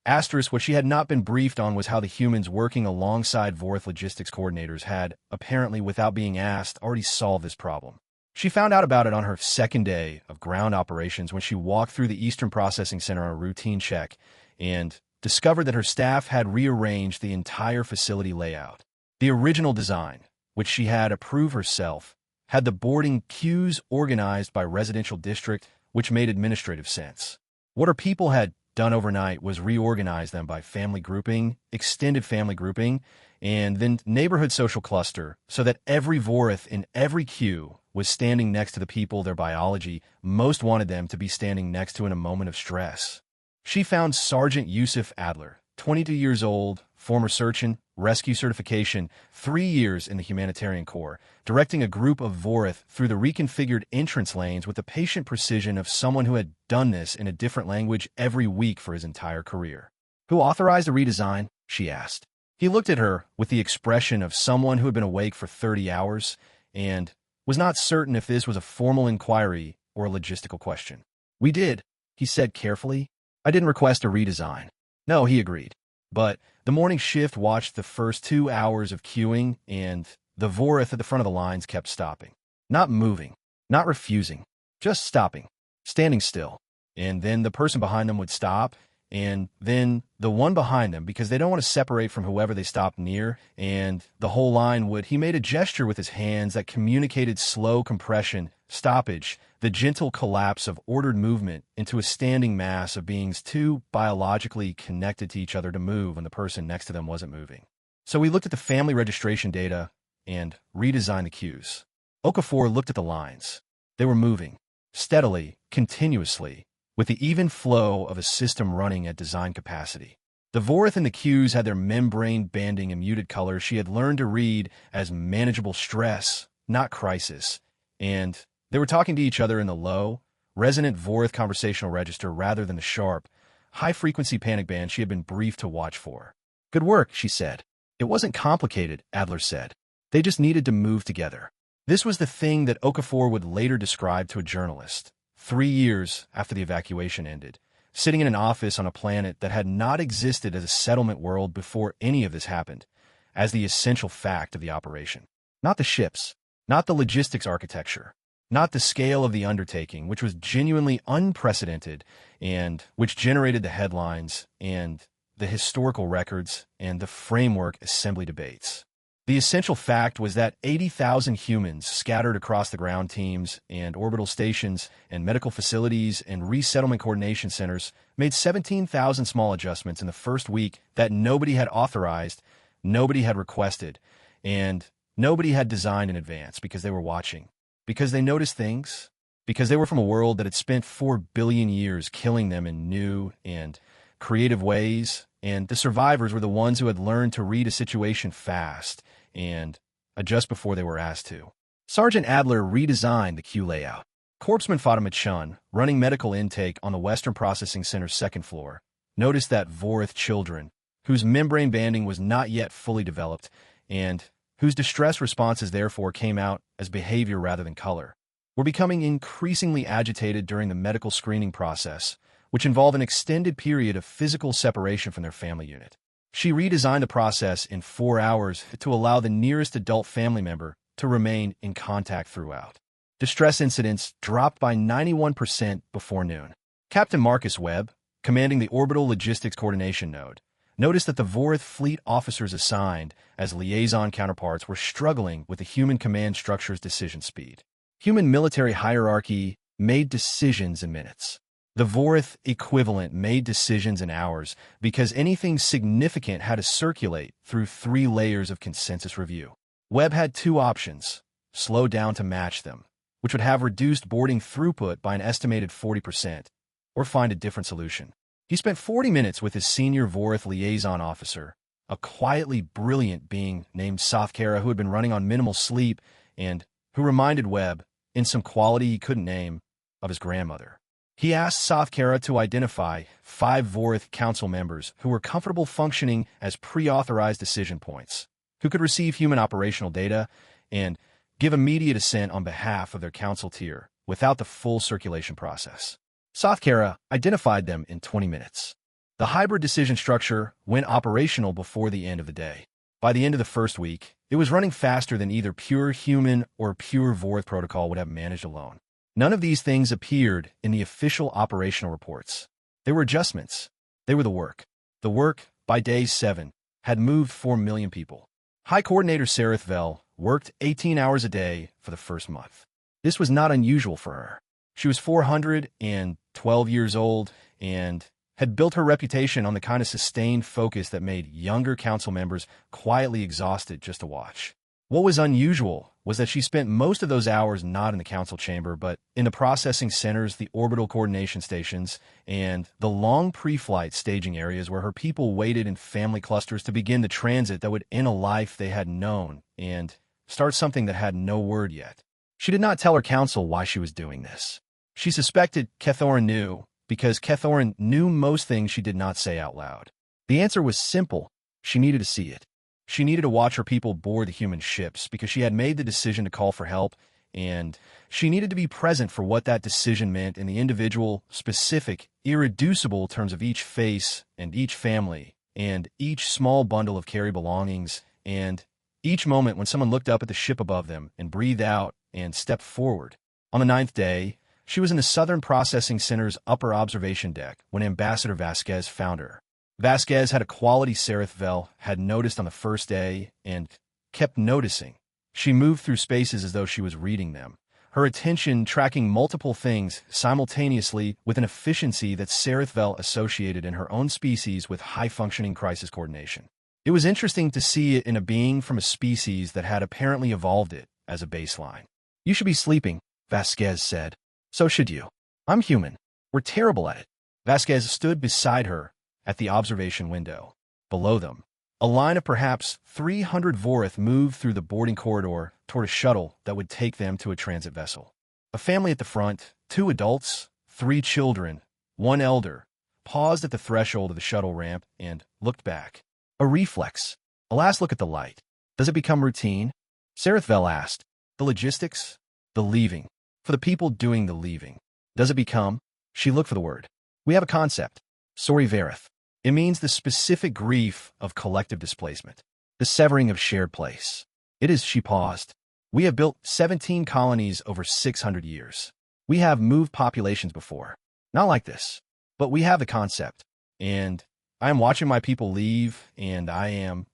Speaker 1: What she had not been briefed on was how the humans working alongside Vorith logistics coordinators had, apparently without being asked, already solved this problem. She found out about it on her second day of ground operations when she walked through the Eastern Processing Center on a routine check and discovered that her staff had rearranged the entire facility layout. The original design, which she had approved herself, had the boarding queues organized by residential district, which made administrative sense. What her people had done overnight was reorganize them by family grouping, extended family grouping, and then neighborhood social cluster so that every Vorith in every queue was standing next to the people their biology most wanted them to be standing next to in a moment of stress. She found Sergeant Yusuf Adler, 22 years old, former search and rescue certification, 3 years in the Humanitarian Corps, directing a group of Vorith through the reconfigured entrance lanes with the patient precision of someone who had done this in a different language every week for his entire career. "Who authorized the redesign?" she asked. He looked at her with the expression of someone who had been awake for 30 hours and was not certain if this was a formal inquiry or a logistical question. "We did," he said carefully. "I didn't request a redesign." "No," he agreed. But the morning shift watched the first 2 hours of queuing, and the Vorith at the front of the lines kept stopping. Not moving, not refusing, just stopping, standing still. And then the person behind them would stop, and then the one behind them, because they don't want to separate from whoever they stopped near, and the whole line would. He made a gesture with his hands that communicated slow compression, stoppage, the gentle collapse of ordered movement into a standing mass of beings too biologically connected to each other to move when the person next to them wasn't moving. So we looked at the family registration data and redesigned the queues. Okafor looked at the lines. They were moving, steadily, continuously, with the even flow of a system running at design capacity. The Vorith in the queues had their membrane banding and muted colors she had learned to read as manageable stress, not crisis, and they were talking to each other in the low, resonant Vorith conversational register rather than the sharp, high-frequency panic band she had been briefed to watch for. "Good work," she said. "It wasn't complicated," Adler said. "They just needed to move together." This was the thing that Okafor would later describe to a journalist, 3 years after the evacuation ended, sitting in an office on a planet that had not existed as a settlement world before any of this happened, as the essential fact of the operation. Not the ships, not the logistics architecture, not the scale of the undertaking, which was genuinely unprecedented and which generated the headlines and the historical records and the framework assembly debates. The essential fact was that 80,000 humans scattered across the ground teams and orbital stations and medical facilities and resettlement coordination centers made 17,000 small adjustments in the first week that nobody had authorized, nobody had requested, and nobody had designed in advance because they were watching, because they noticed things, because they were from a world that had spent 4 billion years killing them in new and creative ways, and the survivors were the ones who had learned to read a situation fast and adjust before they were asked to. Sergeant Adler redesigned the queue layout. Corpsman Fatima Chun, running medical intake on the Western Processing Center's second floor, noticed that Vorith children, whose membrane banding was not yet fully developed and whose distress responses therefore came out as behavior rather than color, were becoming increasingly agitated during the medical screening process, which involved an extended period of physical separation from their family unit. She redesigned the process in 4 hours to allow the nearest adult family member to remain in contact throughout. Distress incidents dropped by 91% before noon. Captain Marcus Webb, commanding the Orbital Logistics Coordination Node, noticed that the Vorith fleet officers assigned as liaison counterparts were struggling with the human command structure's decision speed. Human military hierarchy made decisions in minutes. The Vorith equivalent made decisions in hours because anything significant had to circulate through 3 layers of consensus review. Webb had 2 options: slow down to match them, which would have reduced boarding throughput by an estimated 40%, or find a different solution. He spent 40 minutes with his senior Vorith liaison officer, a quietly brilliant being named Sothkara who had been running on minimal sleep and who reminded Webb, in some quality he couldn't name, of his grandmother. He asked Sothkara to identify 5 Vorith council members who were comfortable functioning as pre-authorized decision points, who could receive human operational data and give immediate assent on behalf of their council tier without the full circulation process. Sothkara identified them in 20 minutes. The hybrid decision structure went operational before the end of the day. By the end of the first week, it was running faster than either pure human or pure Vorith protocol would have managed alone. None of these things appeared in the official operational reports. They were adjustments. They were the work. The work, by day 7, had moved 4 million people. High Coordinator Sarith Vel worked 18 hours a day for the first month. This was not unusual for her. She was 412 years old and had built her reputation on the kind of sustained focus that made younger council members quietly exhausted just to watch. What was unusual was that she spent most of those hours not in the council chamber, but in the processing centers, the orbital coordination stations, and the long pre-flight staging areas where her people waited in family clusters to begin the transit that would end a life they had known and start something that had no word yet. She did not tell her council why she was doing this. She suspected Kethorin knew, because Kethorin knew most things she did not say out loud. The answer was simple. She needed to see it. She needed to watch her people board the human ships because she had made the decision to call for help, and she needed to be present for what that decision meant in the individual, specific, irreducible terms of each face and each family and each small bundle of carry belongings and each moment when someone looked up at the ship above them and breathed out and stepped forward. On the 9th day, she was in the Southern Processing Center's upper observation deck when Ambassador Vasquez found her. Vasquez had a quality Sarith Vel had noticed on the first day and kept noticing. She moved through spaces as though she was reading them, her attention tracking multiple things simultaneously with an efficiency that Sarith Vel associated in her own species with high-functioning crisis coordination. It was interesting to see it in a being from a species that had apparently evolved it as a baseline. "You should be sleeping," Vasquez said. "So should you. I'm human. We're terrible at it." Vasquez stood beside her at the observation window. Below them, a line of perhaps 300 Vorith moved through the boarding corridor toward a shuttle that would take them to a transit vessel. A family at the front, 2 adults, 3 children, 1 elder, paused at the threshold of the shuttle ramp and looked back. A reflex. A last look at the light. Does it become routine? Sarith Vel asked. The logistics? The leaving. For the people doing the leaving. Does it become? She looked for the word. We have a concept. Sorry Verith. It means the specific grief of collective displacement, the severing of shared place. It is, she paused. We have built 17 colonies over 600 years. We have moved populations before. Not like this. But we have the concept. And I am watching my people leave, and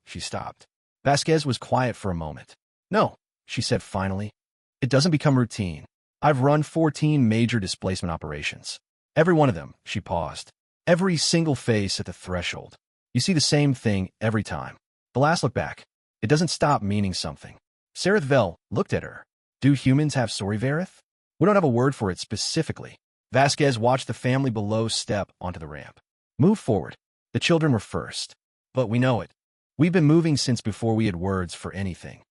Speaker 1: she stopped. Vasquez was quiet for a moment. No, she said finally. It doesn't become routine. I've run 14 major displacement operations. Every one of them, she paused. Every single face at the threshold. You see the same thing every time. The last look back. It doesn't stop meaning something. Sarith Vel looked at her. Do humans have Sorry Verith? We don't have a word for it specifically. Vasquez watched the family below step onto the ramp. Move forward. The children were first. But we know it. We've been moving since before we had words for anything.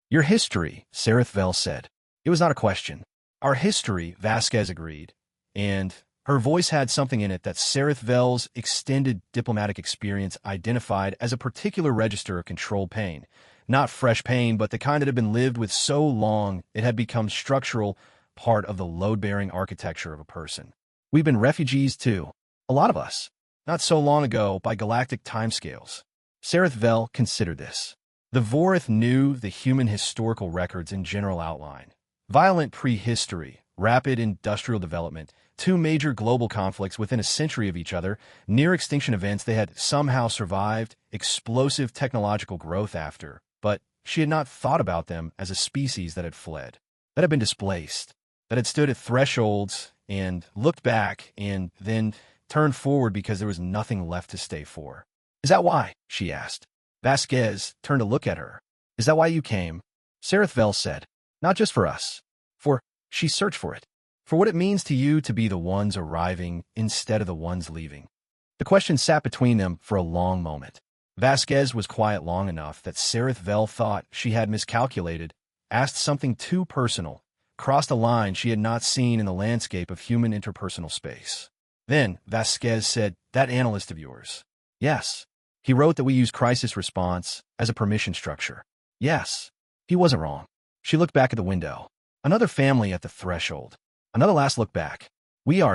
Speaker 1: Your history, Sarith Vel said. It was not a question. Our history, Vasquez agreed. And her voice had something in it that Sarith Vel's extended diplomatic experience identified as a particular register of controlled pain. Not fresh pain, but the kind that had been lived with so long it had become structural part of the load-bearing architecture of a person. We've been refugees too. A lot of us. Not so long ago by galactic timescales. Sarith Vel considered this. The Vorith knew the human historical records in general outline. Violent prehistory, rapid industrial development, two major global conflicts within a century of each other, near-extinction events they had somehow survived, explosive technological growth after, but she had not thought about them as a species that had fled, that had been displaced, that had stood at thresholds and looked back and then turned forward because there was nothing left to stay for. "Is that why?" she asked. Vasquez turned to look at her. "Is that why you came?" Serethvel said, "Not just for us. For," she searched for it, "for what it means to you to be the ones arriving instead of the ones leaving." The question sat between them for a long moment. Vasquez was quiet long enough that Serethvel thought she had miscalculated, asked something too personal, crossed a line she had not seen in the landscape of human interpersonal space. Then Vasquez said, "That analyst of yours." "Yes. He wrote that we use crisis response as a permission structure." "Yes. He wasn't wrong." She looked back at the window. Another family at the threshold. Another last look back.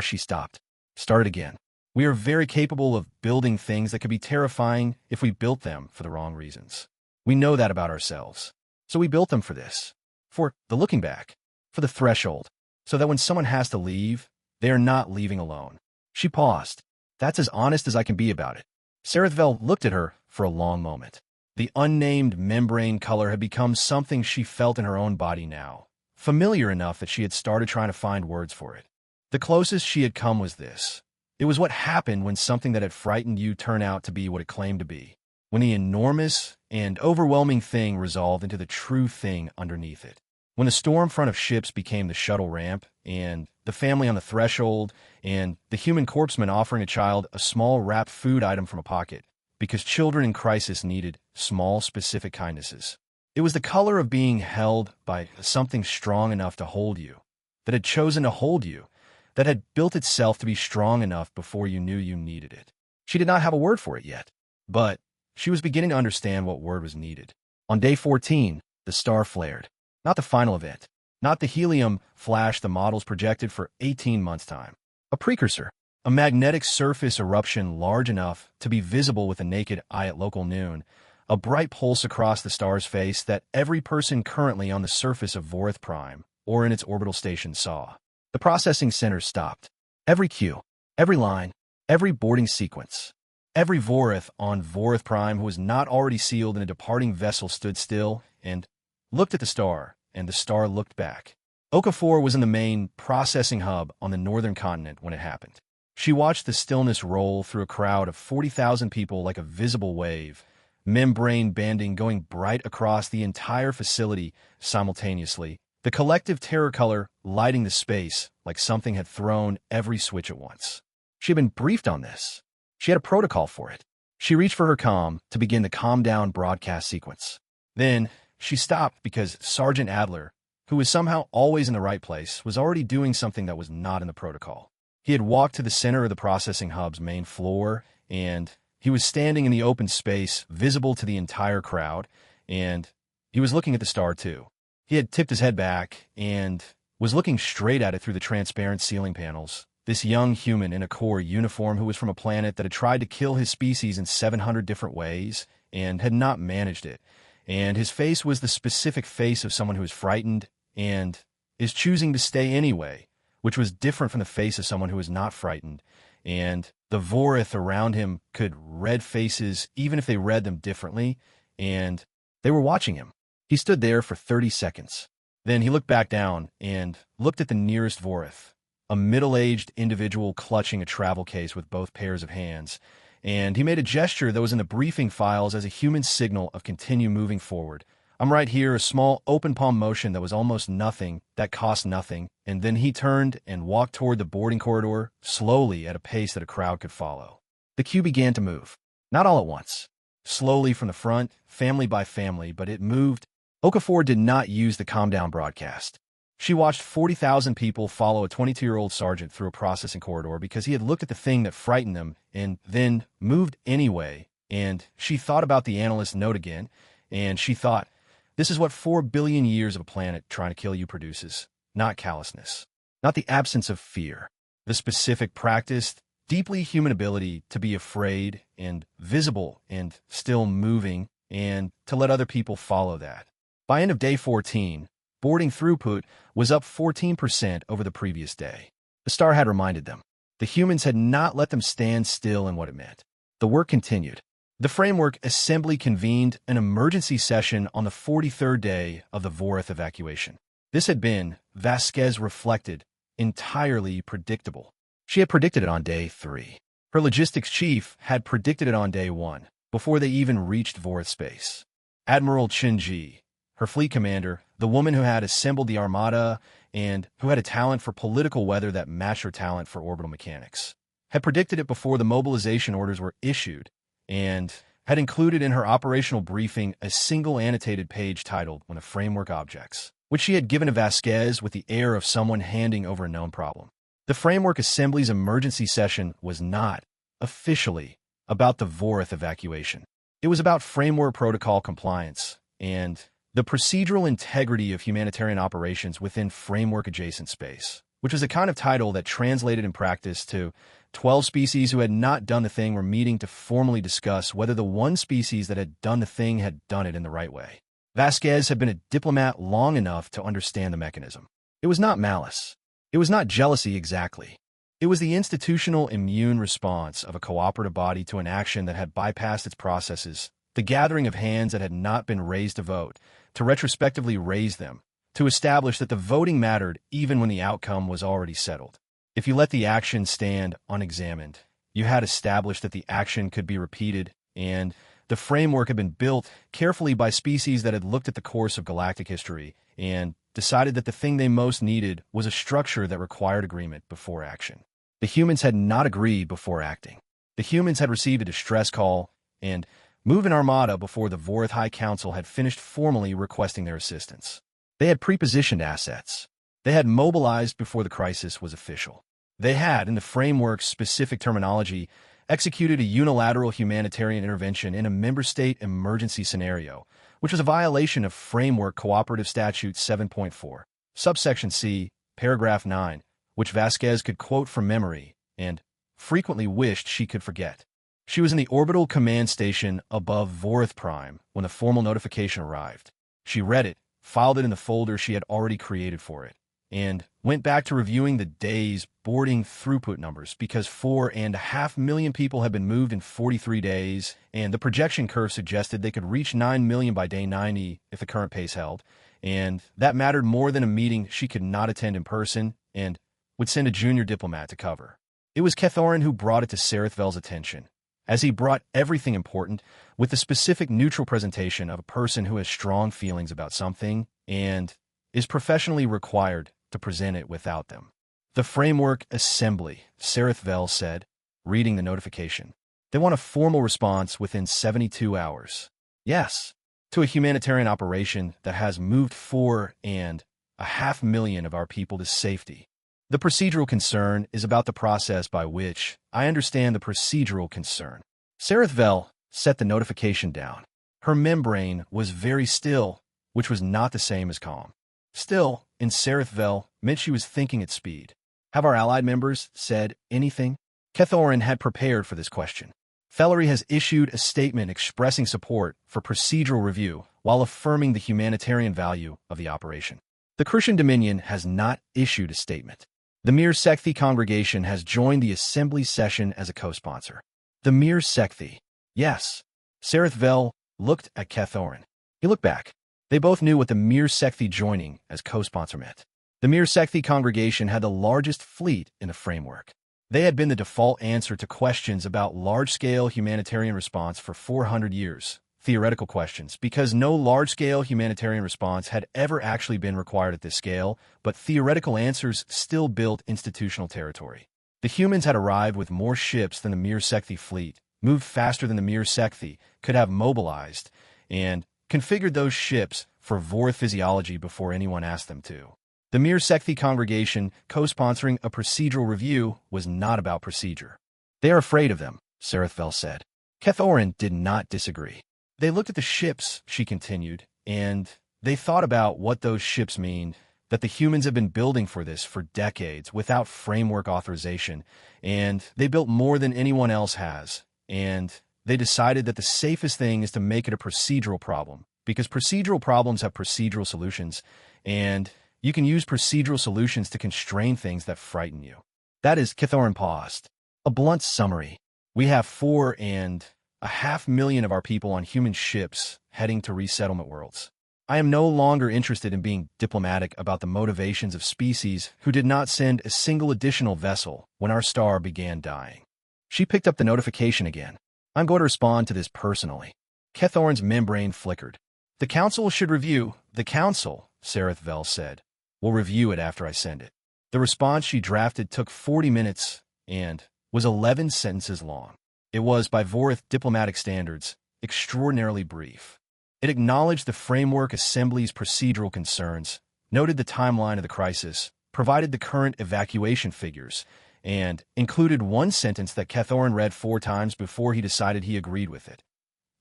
Speaker 1: She stopped. Started again. "We are very capable of building things that could be terrifying if we built them for the wrong reasons. We know that about ourselves. So we built them for this. For the looking back. For the threshold. So that when someone has to leave, they are not leaving alone." She paused. "That's as honest as I can be about it." Serethvel looked at her for a long moment. The unnamed membrane color had become something she felt in her own body now, familiar enough that she had started trying to find words for it. The closest she had come was this. It was what happened when something that had frightened you turned out to be what it claimed to be, when the enormous and overwhelming thing resolved into the true thing underneath it. When the storm front of ships became the shuttle ramp, and the family on the threshold, and the human corpseman offering a child a small wrapped food item from a pocket, because children in crisis needed small specific kindnesses. It was the color of being held by something strong enough to hold you, that had chosen to hold you, that had built itself to be strong enough before you knew you needed it. She did not have a word for it yet, but she was beginning to understand what word was needed. On day 14, the star flared. Not the final event. Not the helium flash the models projected for 18 months' time. A precursor. A magnetic surface eruption large enough to be visible with the naked eye at local noon. A bright pulse across the star's face that every person currently on the surface of Vorith Prime or in its orbital station saw. The processing center stopped. Every cue, every line, every boarding sequence. Every Vorith on Vorith Prime who was not already sealed in a departing vessel stood still and looked at the star, and the star looked back. Okafor was in the main processing hub on the northern continent when it happened. She watched the stillness roll through a crowd of 40,000 people like a visible wave, membrane banding going bright across the entire facility simultaneously, the collective terror color lighting the space like something had thrown every switch at once. She had been briefed on this. She had a protocol for it. She reached for her comm to begin the calm down broadcast sequence. Then she stopped because Sergeant Adler, who was somehow always in the right place, was already doing something that was not in the protocol. He had walked to the center of the processing hub's main floor, and he was standing in the open space, visible to the entire crowd, and he was looking at the star too. He had tipped his head back and was looking straight at it through the transparent ceiling panels. This young human in a Corps uniform who was from a planet that had tried to kill his species in 700 different ways and had not managed it. And his face was the specific face of someone who is frightened and is choosing to stay anyway, which was different from the face of someone who is not frightened. And the Vorith around him could read faces even if they read them differently, and they were watching him. He stood there for 30 seconds. Then he looked back down and looked at the nearest Vorith, a middle-aged individual clutching a travel case with both pairs of hands, and he made a gesture that was in the briefing files as a human signal of continue moving forward. "I'm right here," a small open palm motion that was almost nothing, that cost nothing, and then he turned and walked toward the boarding corridor, slowly at a pace that a crowd could follow. The queue began to move. Not all at once. Slowly from the front, family by family, but it moved. Okafor did not use the calm down broadcast. She watched 40,000 people follow a 22-year-old sergeant through a processing corridor because he had looked at the thing that frightened them and then moved anyway, and she thought about the analyst's note again, and she thought, this is what 4 billion years of a planet trying to kill you produces. Not callousness. Not the absence of fear. The specific practiced, deeply human ability to be afraid and visible and still moving and to let other people follow that. By end of day 14, boarding throughput was up 14% over the previous day. The star had reminded them. The humans had not let them stand still in what it meant. The work continued. The framework assembly convened an emergency session on the 43rd day of the Vorith evacuation. This had been, Vasquez reflected, entirely predictable. She had predicted it on day 3. Her logistics chief had predicted it on day 1, before they even reached Vorith space. Admiral Chin-ji, her fleet commander, the woman who had assembled the Armada and who had a talent for political weather that matched her talent for orbital mechanics, had predicted it before the mobilization orders were issued and had included in her operational briefing a single annotated page titled "When the Framework Objects," which she had given to Vasquez with the air of someone handing over a known problem. The Framework Assembly's emergency session was not, officially, about the Vorith evacuation. It was about framework protocol compliance and the procedural integrity of humanitarian operations within framework-adjacent space, which was a kind of title that translated in practice to 12 species who had not done the thing were meeting to formally discuss whether the one species that had done the thing had done it in the right way. Vasquez had been a diplomat long enough to understand the mechanism. It was not malice. It was not jealousy exactly. It was the institutional immune response of a cooperative body to an action that had bypassed its processes, the gathering of hands that had not been raised to vote, to retrospectively raise them, to establish that the voting mattered even when the outcome was already settled. If you let the action stand unexamined, you had established that the action could be repeated, and the framework had been built carefully by species that had looked at the course of galactic history and decided that the thing they most needed was a structure that required agreement before action. The humans had not agreed before acting. The humans had received a distress call and moved an armada before the Vorith High Council had finished formally requesting their assistance. They had prepositioned assets. They had mobilized before the crisis was official. They had, in the framework's specific terminology, executed a unilateral humanitarian intervention in a member state emergency scenario, which was a violation of Framework Cooperative Statute 7.4, subsection C, paragraph 9, which Vasquez could quote from memory and frequently wished she could forget. She was in the orbital command station above Vorith Prime when the formal notification arrived. She read it, filed it in the folder she had already created for it, and went back to reviewing the day's boarding throughput numbers because 4.5 million people had been moved in 43 days, and the projection curve suggested they could reach 9 million by day 90 if the current pace held, and that mattered more than a meeting she could not attend in person and would send a junior diplomat to cover. It was Kethorin who brought it to Serethvel's attention, as he brought everything important with the specific neutral presentation of a person who has strong feelings about something and is professionally required to present it without them. The Framework Assembly, Serethvel said, reading the notification. They want a formal response within 72 hours. Yes, to a humanitarian operation that has moved 4.5 million of our people to safety. The procedural concern is about the process by which I understand the procedural concern. Serethvel set the notification down. Her membrane was very still, which was not the same as calm. Still, in Serethvel, meant she was thinking at speed. Have our allied members said anything? Kethorin had prepared for this question. Fellery has issued a statement expressing support for procedural review while affirming the humanitarian value of the operation. The Christian Dominion has not issued a statement. The Mir Sekthi congregation has joined the assembly session as a co-sponsor. The Mir Sekthi. Yes. Serethvel looked at Kethorin. He looked back. They both knew what the Mir Sekthi joining as co-sponsor meant. The Mir Sekthi congregation had the largest fleet in the framework. They had been the default answer to questions about large-scale humanitarian response for 400 years, theoretical questions, because no large-scale humanitarian response had ever actually been required at this scale, but theoretical answers still built institutional territory. The humans had arrived with more ships than the Mir Sekthi fleet, moved faster than the Mir Sekthi could have mobilized, and configured those ships for Vorith physiology before anyone asked them to. The Mir Sekthi congregation co-sponsoring a procedural review was not about procedure. They are afraid of them, Serethvel said. Kethorin did not disagree. They looked at the ships, she continued, and they thought about what those ships mean, that the humans have been building for this for decades without framework authorization, and they built more than anyone else has, and they decided that the safest thing is to make it a procedural problem, because procedural problems have procedural solutions, and you can use procedural solutions to constrain things that frighten you. That is, Cathoran paused. A blunt summary. We have 4.5 million of our people on human ships heading to resettlement worlds. I am no longer interested in being diplomatic about the motivations of species who did not send a single additional vessel when our star began dying. She picked up the notification again. I'm going to respond to this personally. Cathoran's membrane flickered. The Council should review. The Council, Sareth Vel said, will review it after I send it. The response she drafted took 40 minutes and was 11 sentences long. It was, by Vorith diplomatic standards, extraordinarily brief. It acknowledged the Framework Assembly's procedural concerns, noted the timeline of the crisis, provided the current evacuation figures, and included one sentence that Cathoran read 4 times before he decided he agreed with it.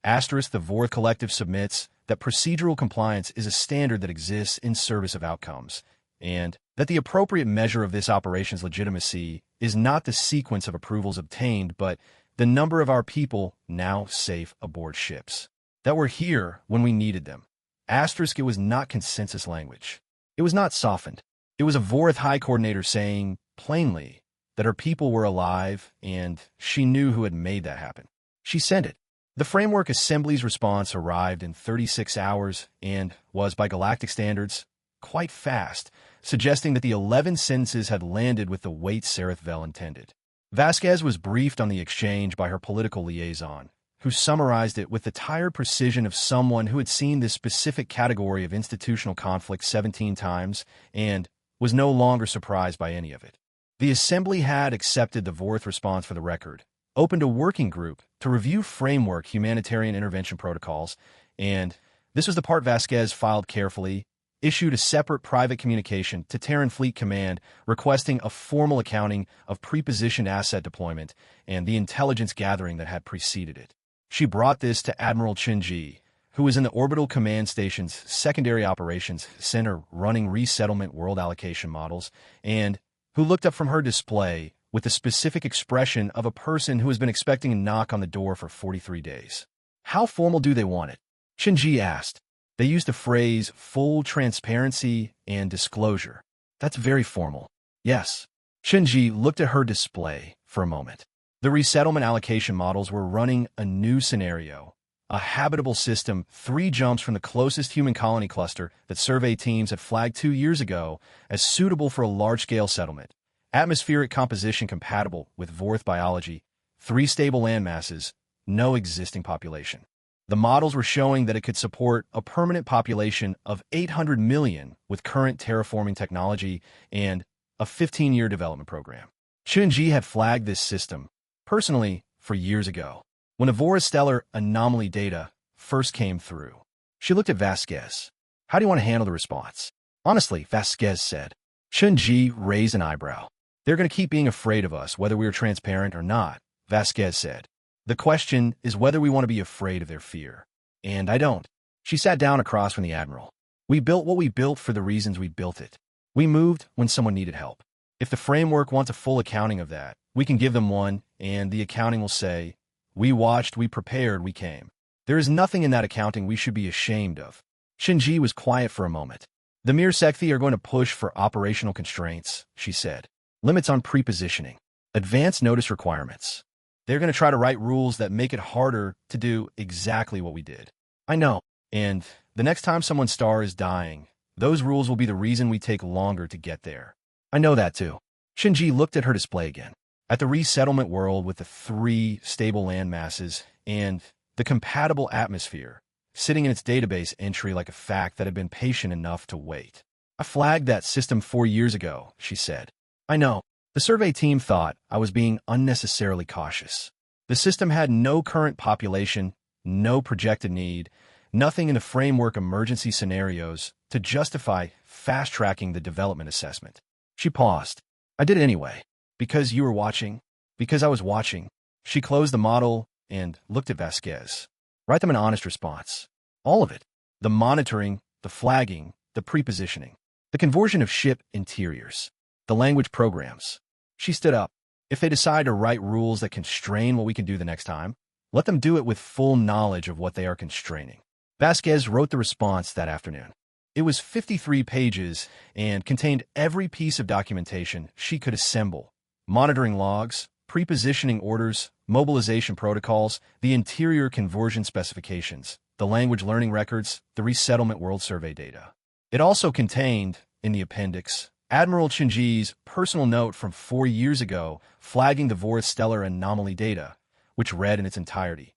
Speaker 1: Asterisk, the Vorith Collective submits that procedural compliance is a standard that exists in service of outcomes, and that the appropriate measure of this operation's legitimacy is not the sequence of approvals obtained, but the number of our people now safe aboard ships that were here when we needed them. Asterisk, it was not consensus language. It was not softened. It was a Vorith High Coordinator saying, plainly, that her people were alive, and she knew who had made that happen. She sent it. The Framework Assembly's response arrived in 36 hours and was, by galactic standards, quite fast, suggesting that the 11 sentences had landed with the weight Sareth Vel intended. Vasquez was briefed on the exchange by her political liaison, who summarized it with the tired precision of someone who had seen this specific category of institutional conflict 17 times and was no longer surprised by any of it. The Assembly had accepted the Vorith response for the record, opened a working group to review framework humanitarian intervention protocols, and this was the part Vasquez filed carefully, issued a separate private communication to Terran Fleet Command requesting a formal accounting of prepositioned asset deployment and the intelligence gathering that had preceded it. She brought this to Admiral Chin-Ji, who was in the Orbital Command Station's Secondary Operations Center running resettlement world allocation models, and who looked up from her display with the specific expression of a person who has been expecting a knock on the door for 43 days. How formal do they want it? Chin-Ji asked. They used the phrase full transparency and disclosure. That's very formal. Yes. Chin-Ji looked at her display for a moment. The resettlement allocation models were running a new scenario, a habitable system 3 jumps from the closest human colony cluster that survey teams had flagged 2 years ago as suitable for a large-scale settlement, atmospheric composition compatible with Vorith biology, 3 stable landmasses, no existing population. The models were showing that it could support a permanent population of 800 million with current terraforming technology and a 15-year development program. Chin-Ji had flagged this system, personally, for years ago, when Avora stellar anomaly data first came through. She looked at Vasquez. How do you want to handle the response? Honestly, Vasquez said. Chin-Ji raised an eyebrow. They're going to keep being afraid of us, whether we are transparent or not, Vasquez said. The question is whether we want to be afraid of their fear. And I don't. She sat down across from the Admiral. We built what we built for the reasons we built it. We moved when someone needed help. If the framework wants a full accounting of that, we can give them one, and the accounting will say, we watched, we prepared, we came. There is nothing in that accounting we should be ashamed of. Chin-Ji was quiet for a moment. The Mir Sekthi are going to push for operational constraints, she said. Limits on prepositioning. Advance notice requirements. They're going to try to write rules that make it harder to do exactly what we did. I know. And the next time someone's star is dying, those rules will be the reason we take longer to get there. I know that too. Chin-Ji looked at her display again. At the resettlement world with the 3 stable land masses and the compatible atmosphere, sitting in its database entry like a fact that had been patient enough to wait. I flagged that system 4 years ago, she said. I know. The survey team thought I was being unnecessarily cautious. The system had no current population, no projected need, nothing in the framework emergency scenarios to justify fast-tracking the development assessment. She paused. I did it anyway. Because you were watching? Because I was watching. She closed the model and looked at Vasquez. Write them an honest response. All of it. The monitoring, the flagging, the prepositioning, the conversion of ship interiors, the language programs. She stood up. If they decide to write rules that constrain what we can do the next time, let them do it with full knowledge of what they are constraining. Vasquez wrote the response that afternoon. It was 53 pages and contained every piece of documentation she could assemble, monitoring logs, prepositioning orders, mobilization protocols, the interior conversion specifications, the language learning records, the resettlement world survey data. It also contained, in the appendix, Admiral Chinji's personal note from 4 years ago flagging the Vorith stellar anomaly data, which read in its entirety,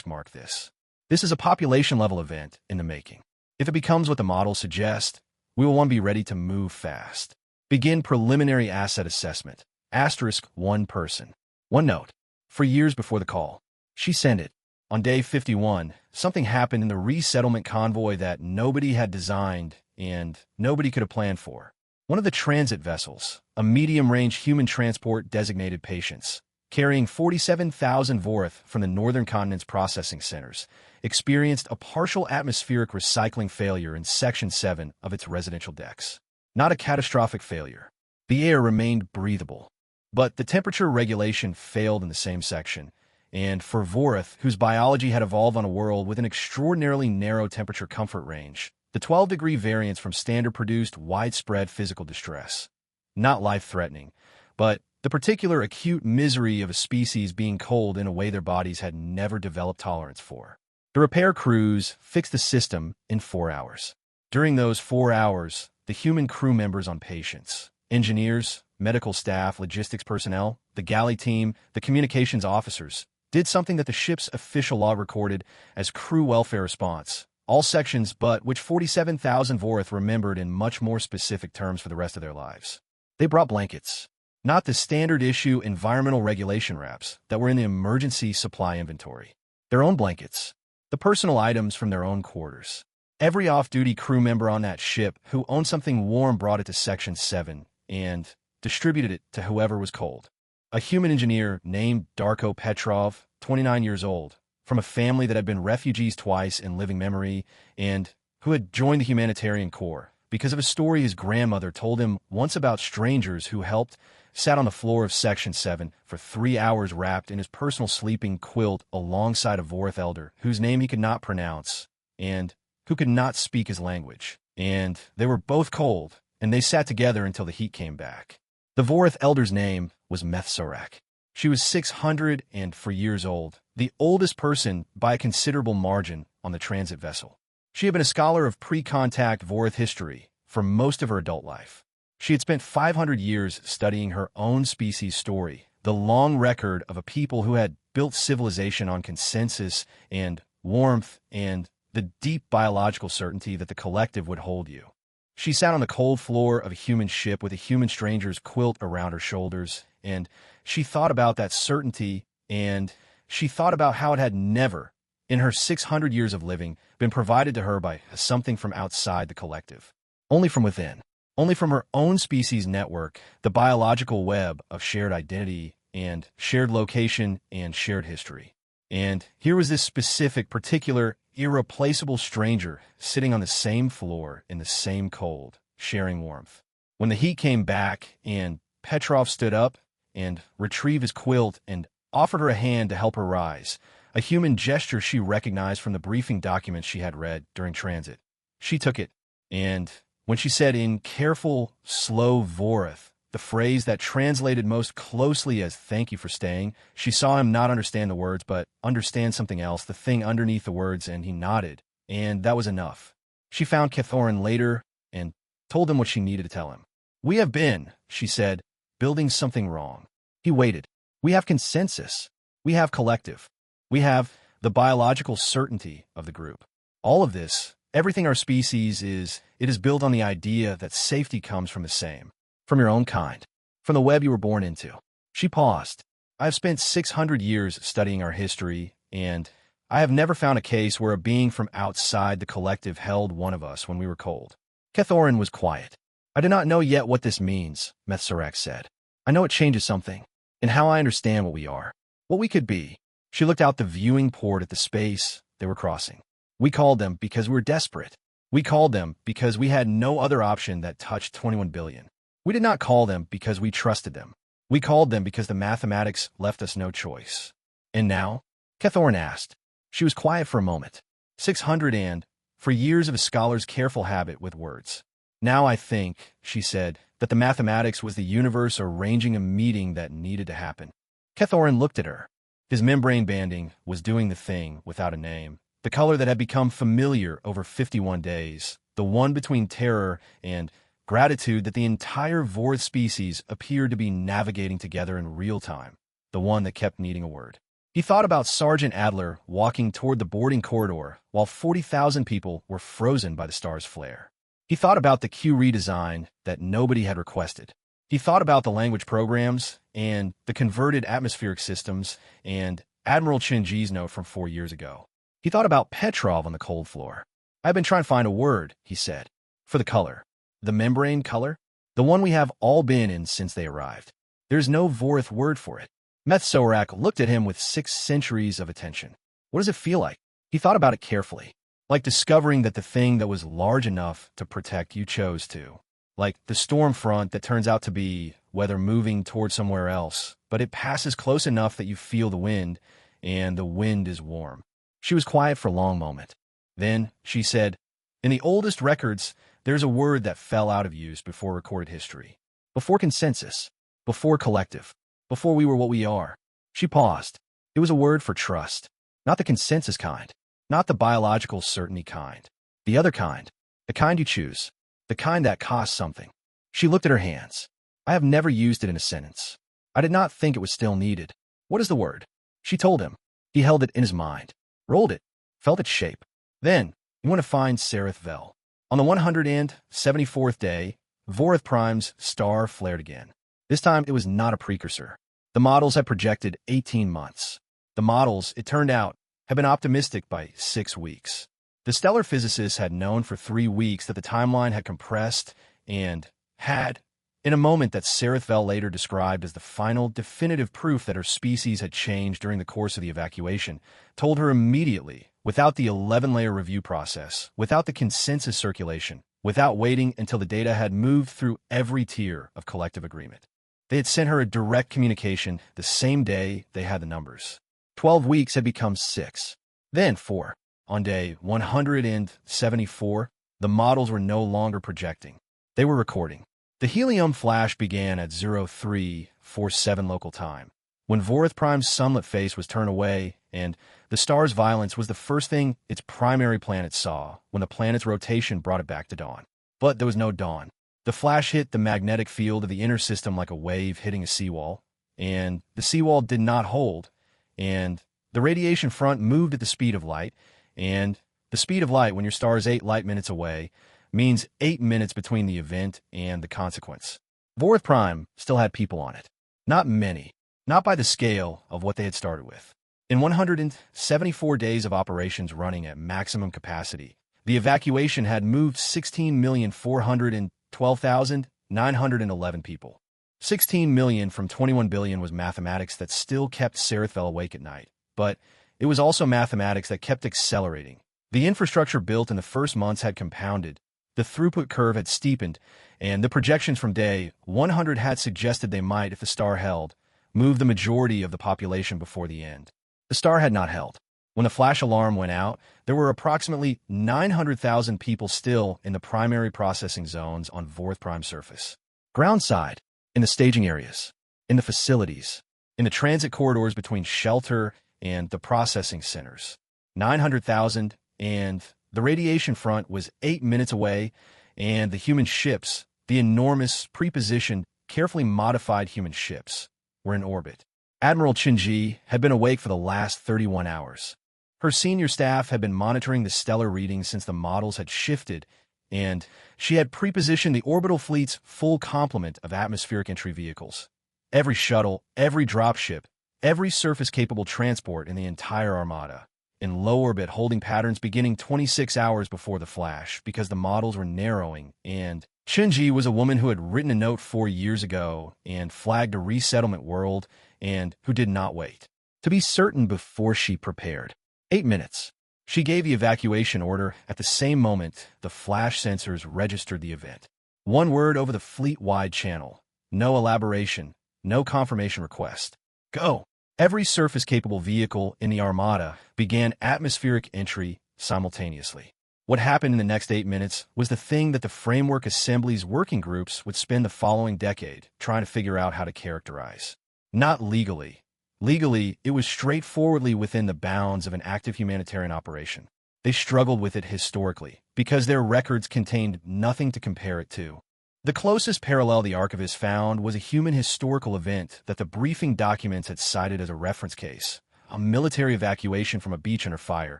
Speaker 1: *mark this. This is a population-level event in the making. If it becomes what the models suggest, we will want to be ready to move fast. Begin preliminary asset assessment. *1 person. One note. For years before the call, she sent it. On day 51, something happened in the resettlement convoy that nobody had designed and nobody could have planned for. One of the transit vessels, a medium-range human transport designated patients, carrying 47,000 Vorith from the northern continent's processing centers, experienced a partial atmospheric recycling failure in Section 7 of its residential decks. Not a catastrophic failure. The air remained breathable. But the temperature regulation failed in the same section, and for Vorith, whose biology had evolved on a world with an extraordinarily narrow temperature comfort range, the 12-degree variance from standard produced widespread physical distress. Not life-threatening, but the particular acute misery of a species being cold in a way their bodies had never developed tolerance for. The repair crews fixed the system in 4 hours. During those 4 hours, the human crew members on patients, engineers, medical staff, logistics personnel, the galley team, the communications officers, did something that the ship's official law recorded as crew welfare response, all sections but which 47,000 Vorith remembered in much more specific terms for the rest of their lives. They brought blankets, not the standard issue environmental regulation wraps that were in the emergency supply inventory. Their own blankets, the personal items from their own quarters. Every off-duty crew member on that ship who owned something warm brought it to Section 7 and distributed it to whoever was cold. A human engineer named Darko Petrov, 29 years old, from a family that had been refugees twice in living memory and who had joined the humanitarian corps because of a story his grandmother told him once about strangers who helped, sat on the floor of Section 7 for 3 hours wrapped in his personal sleeping quilt alongside a Vorith elder whose name he could not pronounce and who could not speak his language. And they were both cold, and they sat together until the heat came back. The Vorith elder's name was Methsorak. She was 604 years old, the oldest person by a considerable margin on the transit vessel. She had been a scholar of pre-contact Vorith history for most of her adult life. She had spent 500 years studying her own species' story, the long record of a people who had built civilization on consensus and warmth and the deep biological certainty that the collective would hold you. She sat on the cold floor of a human ship with a human stranger's quilt around her shoulders, and she thought about that certainty, and she thought about how it had never, in her 600 years of living, been provided to her by something from outside the collective. Only from within. Only from her own species network, the biological web of shared identity and shared location and shared history. And here was this specific, particular, irreplaceable stranger sitting on the same floor in the same cold, sharing warmth. When the heat came back and Petrov stood up and retrieved his quilt and offered her a hand to help her rise, a human gesture she recognized from the briefing documents she had read during transit. She took it, and when she said in careful, slow Vorith, the phrase that translated most closely as "thank you for staying," she saw him not understand the words, but understand something else, the thing underneath the words, and he nodded, and that was enough. She found Cathorin later and told him what she needed to tell him. "We have been," she said, "building something wrong." He waited. "We have consensus. We have collective. We have the biological certainty of the group. All of this, everything our species is, it is built on the idea that safety comes from the same. From your own kind, from the web you were born into." She paused. "I have spent 600 years studying our history, and I have never found a case where a being from outside the collective held one of us when we were cold." Cathorin was quiet. "I do not know yet what this means," Methsorak said. "I know it changes something, in how I understand what we are, what we could be." She looked out the viewing port at the space they were crossing. "We called them because we were desperate. We called them because we had no other option that touched 21 billion. We did not call them because we trusted them. We called them because the mathematics left us no choice." "And now?" Cathorin asked. She was quiet for a moment. 600 and, for years of a scholar's careful habit with words. Now I think, she said, that the mathematics was the universe arranging a meeting that needed to happen. Kethoran looked at her. His membrane banding was doing the thing without a name, the color that had become familiar over 51 days, the one between terror and gratitude that the entire Vorth species appeared to be navigating together in real time, the one that kept needing a word. He thought about Sergeant Adler walking toward the boarding corridor while 40,000 people were frozen by the star's flare. He thought about the Q redesign that nobody had requested. He thought about the language programs and the converted atmospheric systems and Admiral Chinji's note from 4 years ago. He thought about Petrov on the cold floor. "I've been trying to find a word," he said, "for the color. The membrane color? The one we have all been in since they arrived. There's no Vorth word for it." Meth Sorak looked at him with 6 centuries of attention. "What does it feel like?" He thought about it carefully. Like discovering that the thing that was large enough to protect you chose to. Like the storm front that turns out to be weather moving toward somewhere else, but it passes close enough that you feel the wind, and the wind is warm. She was quiet for a long moment. Then she said, "In the oldest records, there's a word that fell out of use before recorded history. Before consensus. Before collective. Before we were what we are." She paused. It was a word for trust. Not the consensus kind. Not the biological certainty kind. The other kind. The kind you choose. The kind that costs something. She looked at her hands. "I have never used it in a sentence. I did not think it was still needed." "What is the word?" She told him. He held it in his mind. Rolled it. Felt its shape. "Then, you want to find Sereth Vel." On the 174th day, Vorth Prime's star flared again. This time it was not a precursor. The models had projected 18 months. The models, it turned out, had been optimistic by 6 weeks. The stellar physicists had known for 3 weeks that the timeline had compressed and had, in a moment that Sereth Vel later described as the final definitive proof that her species had changed during the course of the evacuation, told her immediately, without the 11-layer review process, without the consensus circulation, without waiting until the data had moved through every tier of collective agreement. They had sent her a direct communication the same day they had the numbers. 12 weeks had become 6. Then 4. On day 174, the models were no longer projecting. They were recording. The helium flash began at 0347 local time, when Vorth Prime's sunlit face was turned away, and the star's violence was the first thing its primary planet saw when the planet's rotation brought it back to dawn. But there was no dawn. The flash hit the magnetic field of the inner system like a wave hitting a seawall, and the seawall did not hold, and the radiation front moved at the speed of light, and the speed of light when your star is 8 light minutes away means 8 minutes between the event and the consequence. Vorth Prime still had people on it. Not many. Not by the scale of what they had started with. In 174 days of operations running at maximum capacity, the evacuation had moved 16,412,911 people. 16 million from 21 billion was mathematics that still kept Sereth Vel awake at night, but it was also mathematics that kept accelerating. The infrastructure built in the first months had compounded, the throughput curve had steepened, and the projections from day 100 had suggested they might, if the star held, move the majority of the population before the end. The star had not held. When the flash alarm went out, there were approximately 900,000 people still in the primary processing zones on Vorth Prime surface. Groundside, in the staging areas, in the facilities, in the transit corridors between shelter and the processing centers. 900,000, and the radiation front was 8 minutes away, and the human ships, the enormous, pre-positioned, carefully modified human ships, were in orbit. Admiral Chinji had been awake for the last 31 hours. Her senior staff had been monitoring the stellar readings since the models had shifted, and she had pre-positioned the orbital fleet's full complement of atmospheric entry vehicles. Every shuttle, every dropship, every surface-capable transport in the entire Armada, in low orbit holding patterns beginning 26 hours before the flash because the models were narrowing, and Chinji was a woman who had written a note 4 years ago and flagged a resettlement world and who did not wait. To be certain before she prepared. 8 minutes. She gave the evacuation order at the same moment the flash sensors registered the event. One word over the fleet-wide channel. No elaboration. No confirmation request. Go. Every surface-capable vehicle in the Armada began atmospheric entry simultaneously. What happened in the next 8 minutes was the thing that the Framework Assembly's working groups would spend the following decade trying to figure out how to characterize. Not legally. Legally, it was straightforwardly within the bounds of an active humanitarian operation. They struggled with it historically, because their records contained nothing to compare it to. The closest parallel the archivist found was a human historical event that the briefing documents had cited as a reference case, a military evacuation from a beach under fire,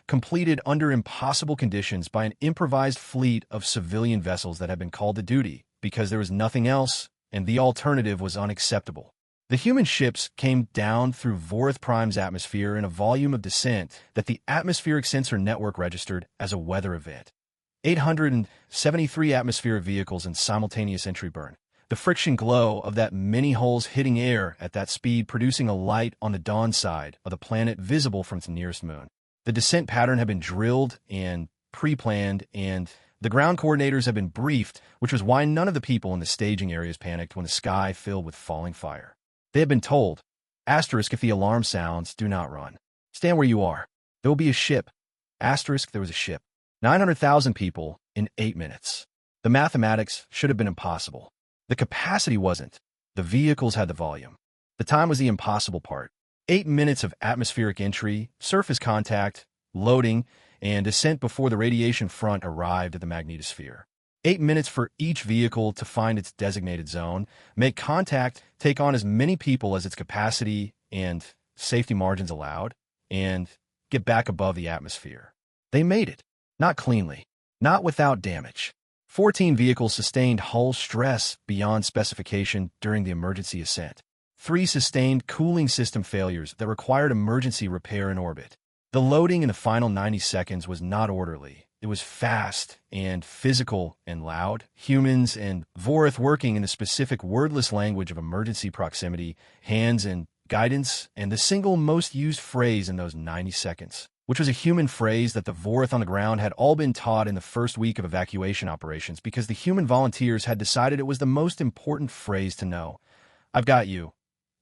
Speaker 1: completed under impossible conditions by an improvised fleet of civilian vessels that had been called to duty, because there was nothing else, and the alternative was unacceptable. The human ships came down through Vorath Prime's atmosphere in a volume of descent that the atmospheric sensor network registered as a weather event. 873 atmospheric vehicles in simultaneous entry burn. The friction glow of that many holes hitting air at that speed producing a light on the dawn side of the planet visible from its nearest moon. The descent pattern had been drilled and pre-planned, and the ground coordinators had been briefed, which was why none of the people in the staging areas panicked when the sky filled with falling fire. They had been told, asterisk, if the alarm sounds, do not run. Stand where you are. There will be a ship. Asterisk, there was a ship. 900,000 people in 8 minutes. The mathematics should have been impossible. The capacity wasn't. The vehicles had the volume. The time was the impossible part. 8 minutes of atmospheric entry, surface contact, loading, and descent before the radiation front arrived at the magnetosphere. 8 minutes for each vehicle to find its designated zone, make contact, take on as many people as its capacity and safety margins allowed, and get back above the atmosphere. They made it. Not cleanly. Not without damage. 14 vehicles sustained hull stress beyond specification during the emergency ascent. 3 sustained cooling system failures that required emergency repair in orbit. The loading in the final 90 seconds was not orderly. It was fast and physical and loud. Humans and Vorath working in the specific wordless language of emergency proximity, hands and guidance, and the single most used phrase in those 90 seconds, which was a human phrase that the Vorath on the ground had all been taught in the first week of evacuation operations because the human volunteers had decided it was the most important phrase to know. I've got you.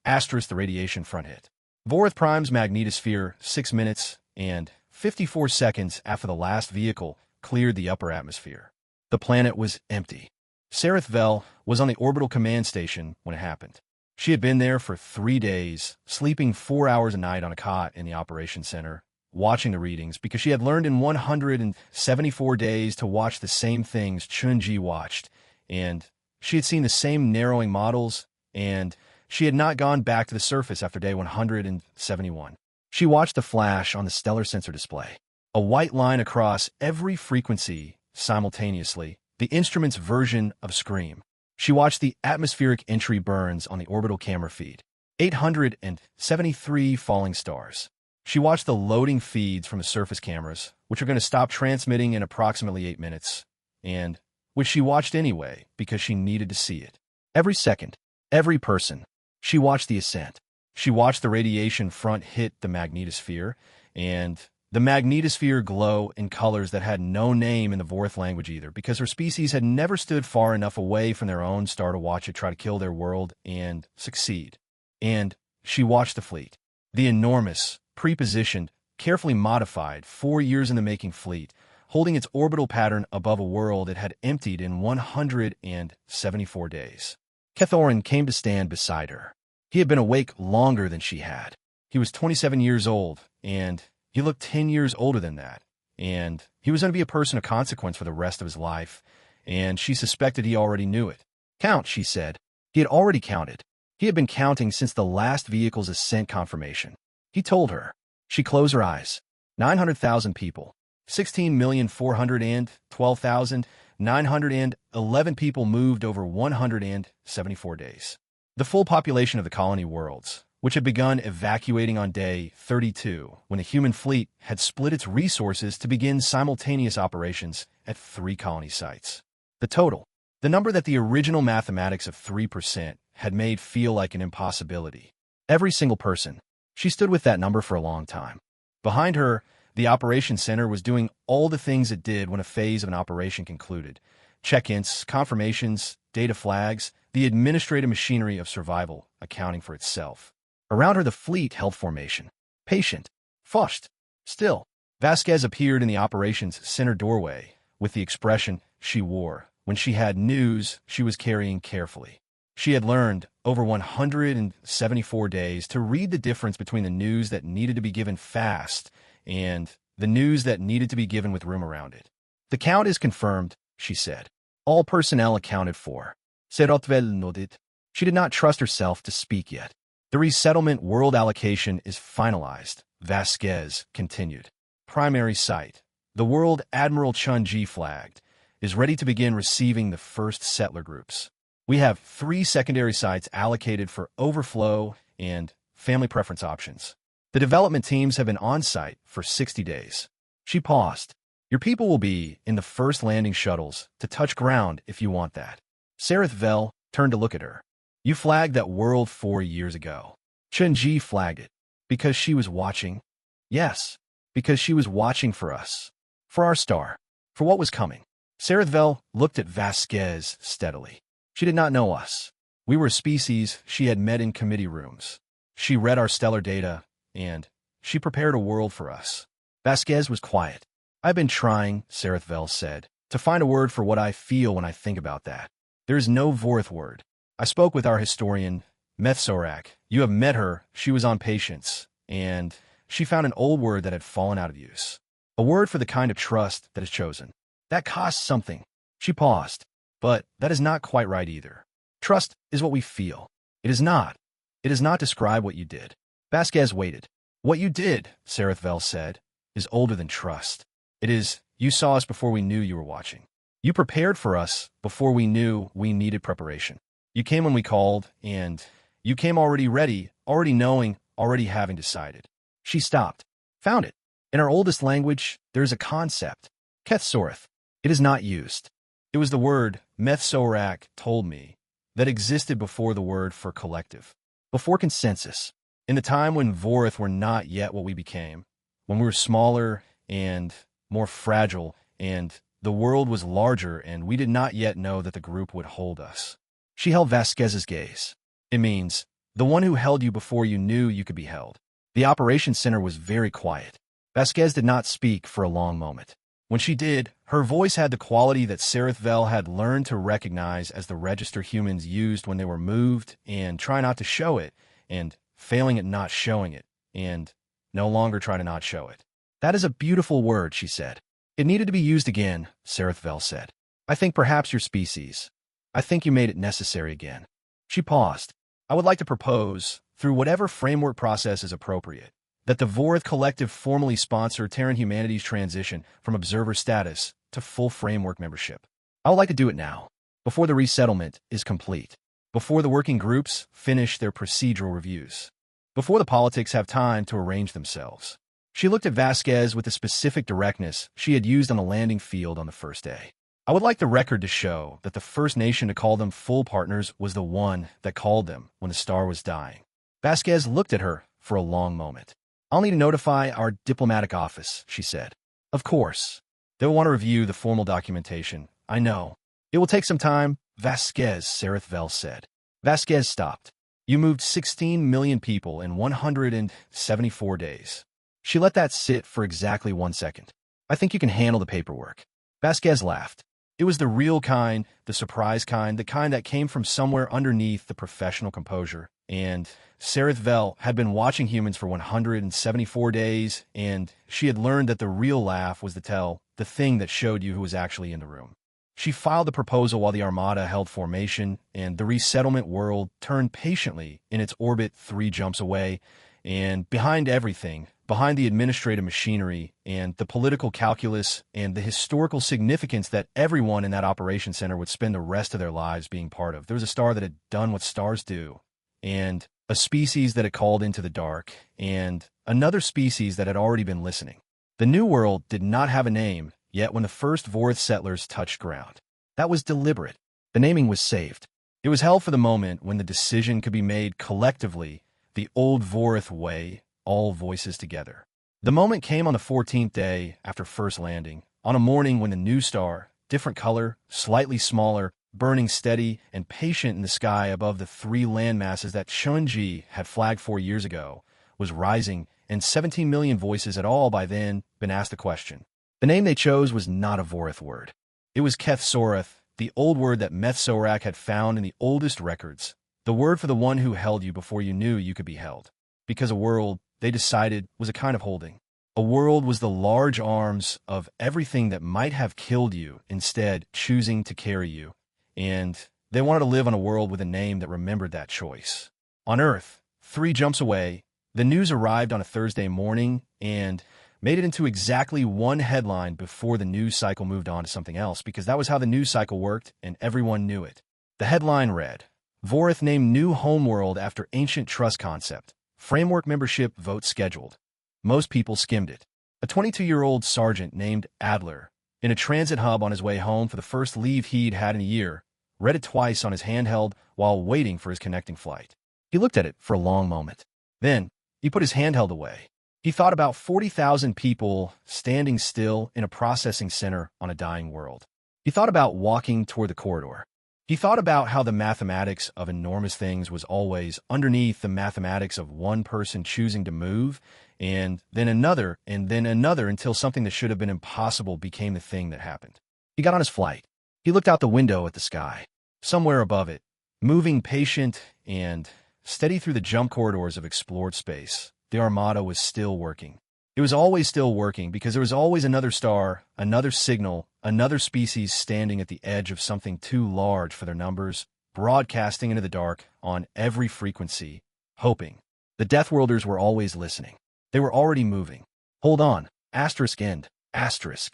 Speaker 1: Asterisk, the radiation front hit. Vorath Prime's magnetosphere, 6 minutes and 54 seconds after the last vehicle cleared the upper atmosphere. The planet was empty. Sareth Vel was on the orbital command station when it happened. She had been there for 3 days, sleeping 4 hours a night on a cot in the operations center, watching the readings because she had learned in 174 days to watch the same things Chun-Ji watched, and she had seen the same narrowing models, and she had not gone back to the surface after day 171. She watched the flash on the stellar sensor display, a white line across every frequency simultaneously, the instrument's version of Scream. She watched the atmospheric entry burns on the orbital camera feed, 873 falling stars. She watched the loading feeds from the surface cameras, which are going to stop transmitting in approximately 8 minutes, and which she watched anyway because she needed to see it. Every second, every person. She watched the ascent. She watched the radiation front hit the magnetosphere, and the magnetosphere glow in colors that had no name in the Vorath language either, because her species had never stood far enough away from their own star to watch it try to kill their world and succeed. And she watched the fleet, the enormous, pre-positioned, carefully modified, 4 years in the making fleet, holding its orbital pattern above a world it had emptied in 174 days. Kethoran came to stand beside her. He had been awake longer than she had. He was 27 years old, and he looked 10 years older than that. And he was going to be a person of consequence for the rest of his life, and she suspected he already knew it. Count, she said. He had already counted. He had been counting since the last vehicle's ascent confirmation. He told her. She closed her eyes. 900,000 people. 16,412,911 people moved over 174 days. The full population of the colony worlds, which had begun evacuating on day 32 when the human fleet had split its resources to begin simultaneous operations at 3 colony sites. The total, the number that the original mathematics of 3% had made feel like an impossibility. Every single person. She stood with that number for a long time. Behind her, the operations center was doing all the things it did when a phase of an operation concluded. Check-ins, confirmations, data flags, the administrative machinery of survival accounting for itself. Around her, the fleet held formation. Patient. Flushed. Still. Vasquez appeared in the operations center doorway with the expression she wore when she had news she was carrying carefully. She had learned over 174 days to read the difference between the news that needed to be given fast and the news that needed to be given with room around it. The count is confirmed, she said. All personnel accounted for. Serotvel nodded. She did not trust herself to speak yet. The resettlement world allocation is finalized, Vasquez continued. Primary site, the world Admiral Chun-Ji flagged, is ready to begin receiving the first settler groups. We have 3 secondary sites allocated for overflow and family preference options. The development teams have been on-site for 60 days. She paused. Your people will be in the first landing shuttles to touch ground if you want that. Sareth Vel turned to look at her. You flagged that world 4 years ago. Chun-Ji flagged it. Because she was watching? Yes. Because she was watching for us. For our star. For what was coming. Sareth Vel looked at Vasquez steadily. She did not know us. We were a species she had met in committee rooms. She read our stellar data, and she prepared a world for us. Vasquez was quiet. I've been trying, Sareth Vel said, to find a word for what I feel when I think about that. There is no Vorth word. I spoke with our historian, Methsorak. You have met her. She was on patience, and she found an old word that had fallen out of use. A word for the kind of trust that is chosen. That costs something. She paused. But that is not quite right either. Trust is what we feel. It is not. It does not describe what you did. Vasquez waited. What you did, Sareth Vel said, is older than trust. It is, you saw us before we knew you were watching. You prepared for us before we knew we needed preparation. You came when we called, and you came already ready, already knowing, already having decided. She stopped. Found it. In our oldest language, there is a concept. Kethsoreth. It is not used. It was the word, Methsorak told me, that existed before the word for collective. Before consensus. In the time when Vorth were not yet what we became. When we were smaller and more fragile, and the world was larger, and we did not yet know that the group would hold us. She held Vasquez's gaze. It means, the one who held you before you knew you could be held. The operations center was very quiet. Vasquez did not speak for a long moment. When she did, her voice had the quality that Sareth Vel had learned to recognize as the register humans used when they were moved and try not to show it, and failing at not showing it, and no longer try to not show it. That is a beautiful word, she said. It needed to be used again, Sareth Vel said. I think perhaps your species. I think you made it necessary again. She paused. I would like to propose, through whatever framework process is appropriate, that the Vorth Collective formally sponsor Terran humanity's transition from observer status to full framework membership. I would like to do it now, before the resettlement is complete, before the working groups finish their procedural reviews, before the politics have time to arrange themselves. She looked at Vasquez with the specific directness she had used on the landing field on the first day. I would like the record to show that the first nation to call them full partners was the one that called them when the star was dying. Vasquez looked at her for a long moment. I'll need to notify our diplomatic office, she said. Of course. They'll want to review the formal documentation. I know. It will take some time, Vasquez, Sareth Vel said. Vasquez stopped. You moved 16 million people in 174 days. She let that sit for exactly 1 second. I think you can handle the paperwork. Vasquez laughed. It was the real kind, the surprise kind, the kind that came from somewhere underneath the professional composure. And Sareth Vel had been watching humans for 174 days, and she had learned that the real laugh was the thing that showed you who was actually in the room. She filed the proposal while the Armada held formation, and the resettlement world turned patiently in its orbit 3 jumps away, and behind everything, behind the administrative machinery and the political calculus and the historical significance that everyone in that operation center would spend the rest of their lives being part of, there was a star that had done what stars do, and a species that had called into the dark, and another species that had already been listening. The New World did not have a name, yet when the first Vorth settlers touched ground. That was deliberate. The naming was saved. It was held for the moment when the decision could be made collectively, the old Vorth way, all voices together. The moment came on the 14th day after first landing, on a morning when the new star, different color, slightly smaller, burning steady and patient in the sky above the 3 landmasses that Chun-Ji had flagged 4 years ago, was rising and 17 million voices had all by then been asked the question. The name they chose was not a Vorith word. It was Keth-Sorath, the old word that Meth-Sorak had found in the oldest records, the word for the one who held you before you knew you could be held. Because a world, they decided, was a kind of holding. A world was the large arms of everything that might have killed you, instead choosing to carry you. And they wanted to live on a world with a name that remembered that choice. On Earth, 3 jumps away, the news arrived on a Thursday morning and made it into exactly one headline before the news cycle moved on to something else, because that was how the news cycle worked and everyone knew it. The headline read, Vorith named new homeworld after ancient trust concept. Framework membership vote scheduled. Most people skimmed it. A 22-year-old sergeant named Adler, in a transit hub on his way home for the first leave he'd had in a year, read it twice on his handheld while waiting for his connecting flight. He looked at it for a long moment. Then, he put his handheld away. He thought about 40,000 people standing still in a processing center on a dying world. He thought about walking toward the corridor. He thought about how the mathematics of enormous things was always underneath the mathematics of one person choosing to move, and then another until something that should have been impossible became the thing that happened. He got on his flight. He looked out the window at the sky. Somewhere above it, moving patient and steady through the jump corridors of explored space, the Armada was still working. It was always still working because there was always another star, another signal, another species standing at the edge of something too large for their numbers, broadcasting into the dark on every frequency, hoping. The Deathworlders were always listening. They were already moving. Hold on. Asterisk end. Asterisk.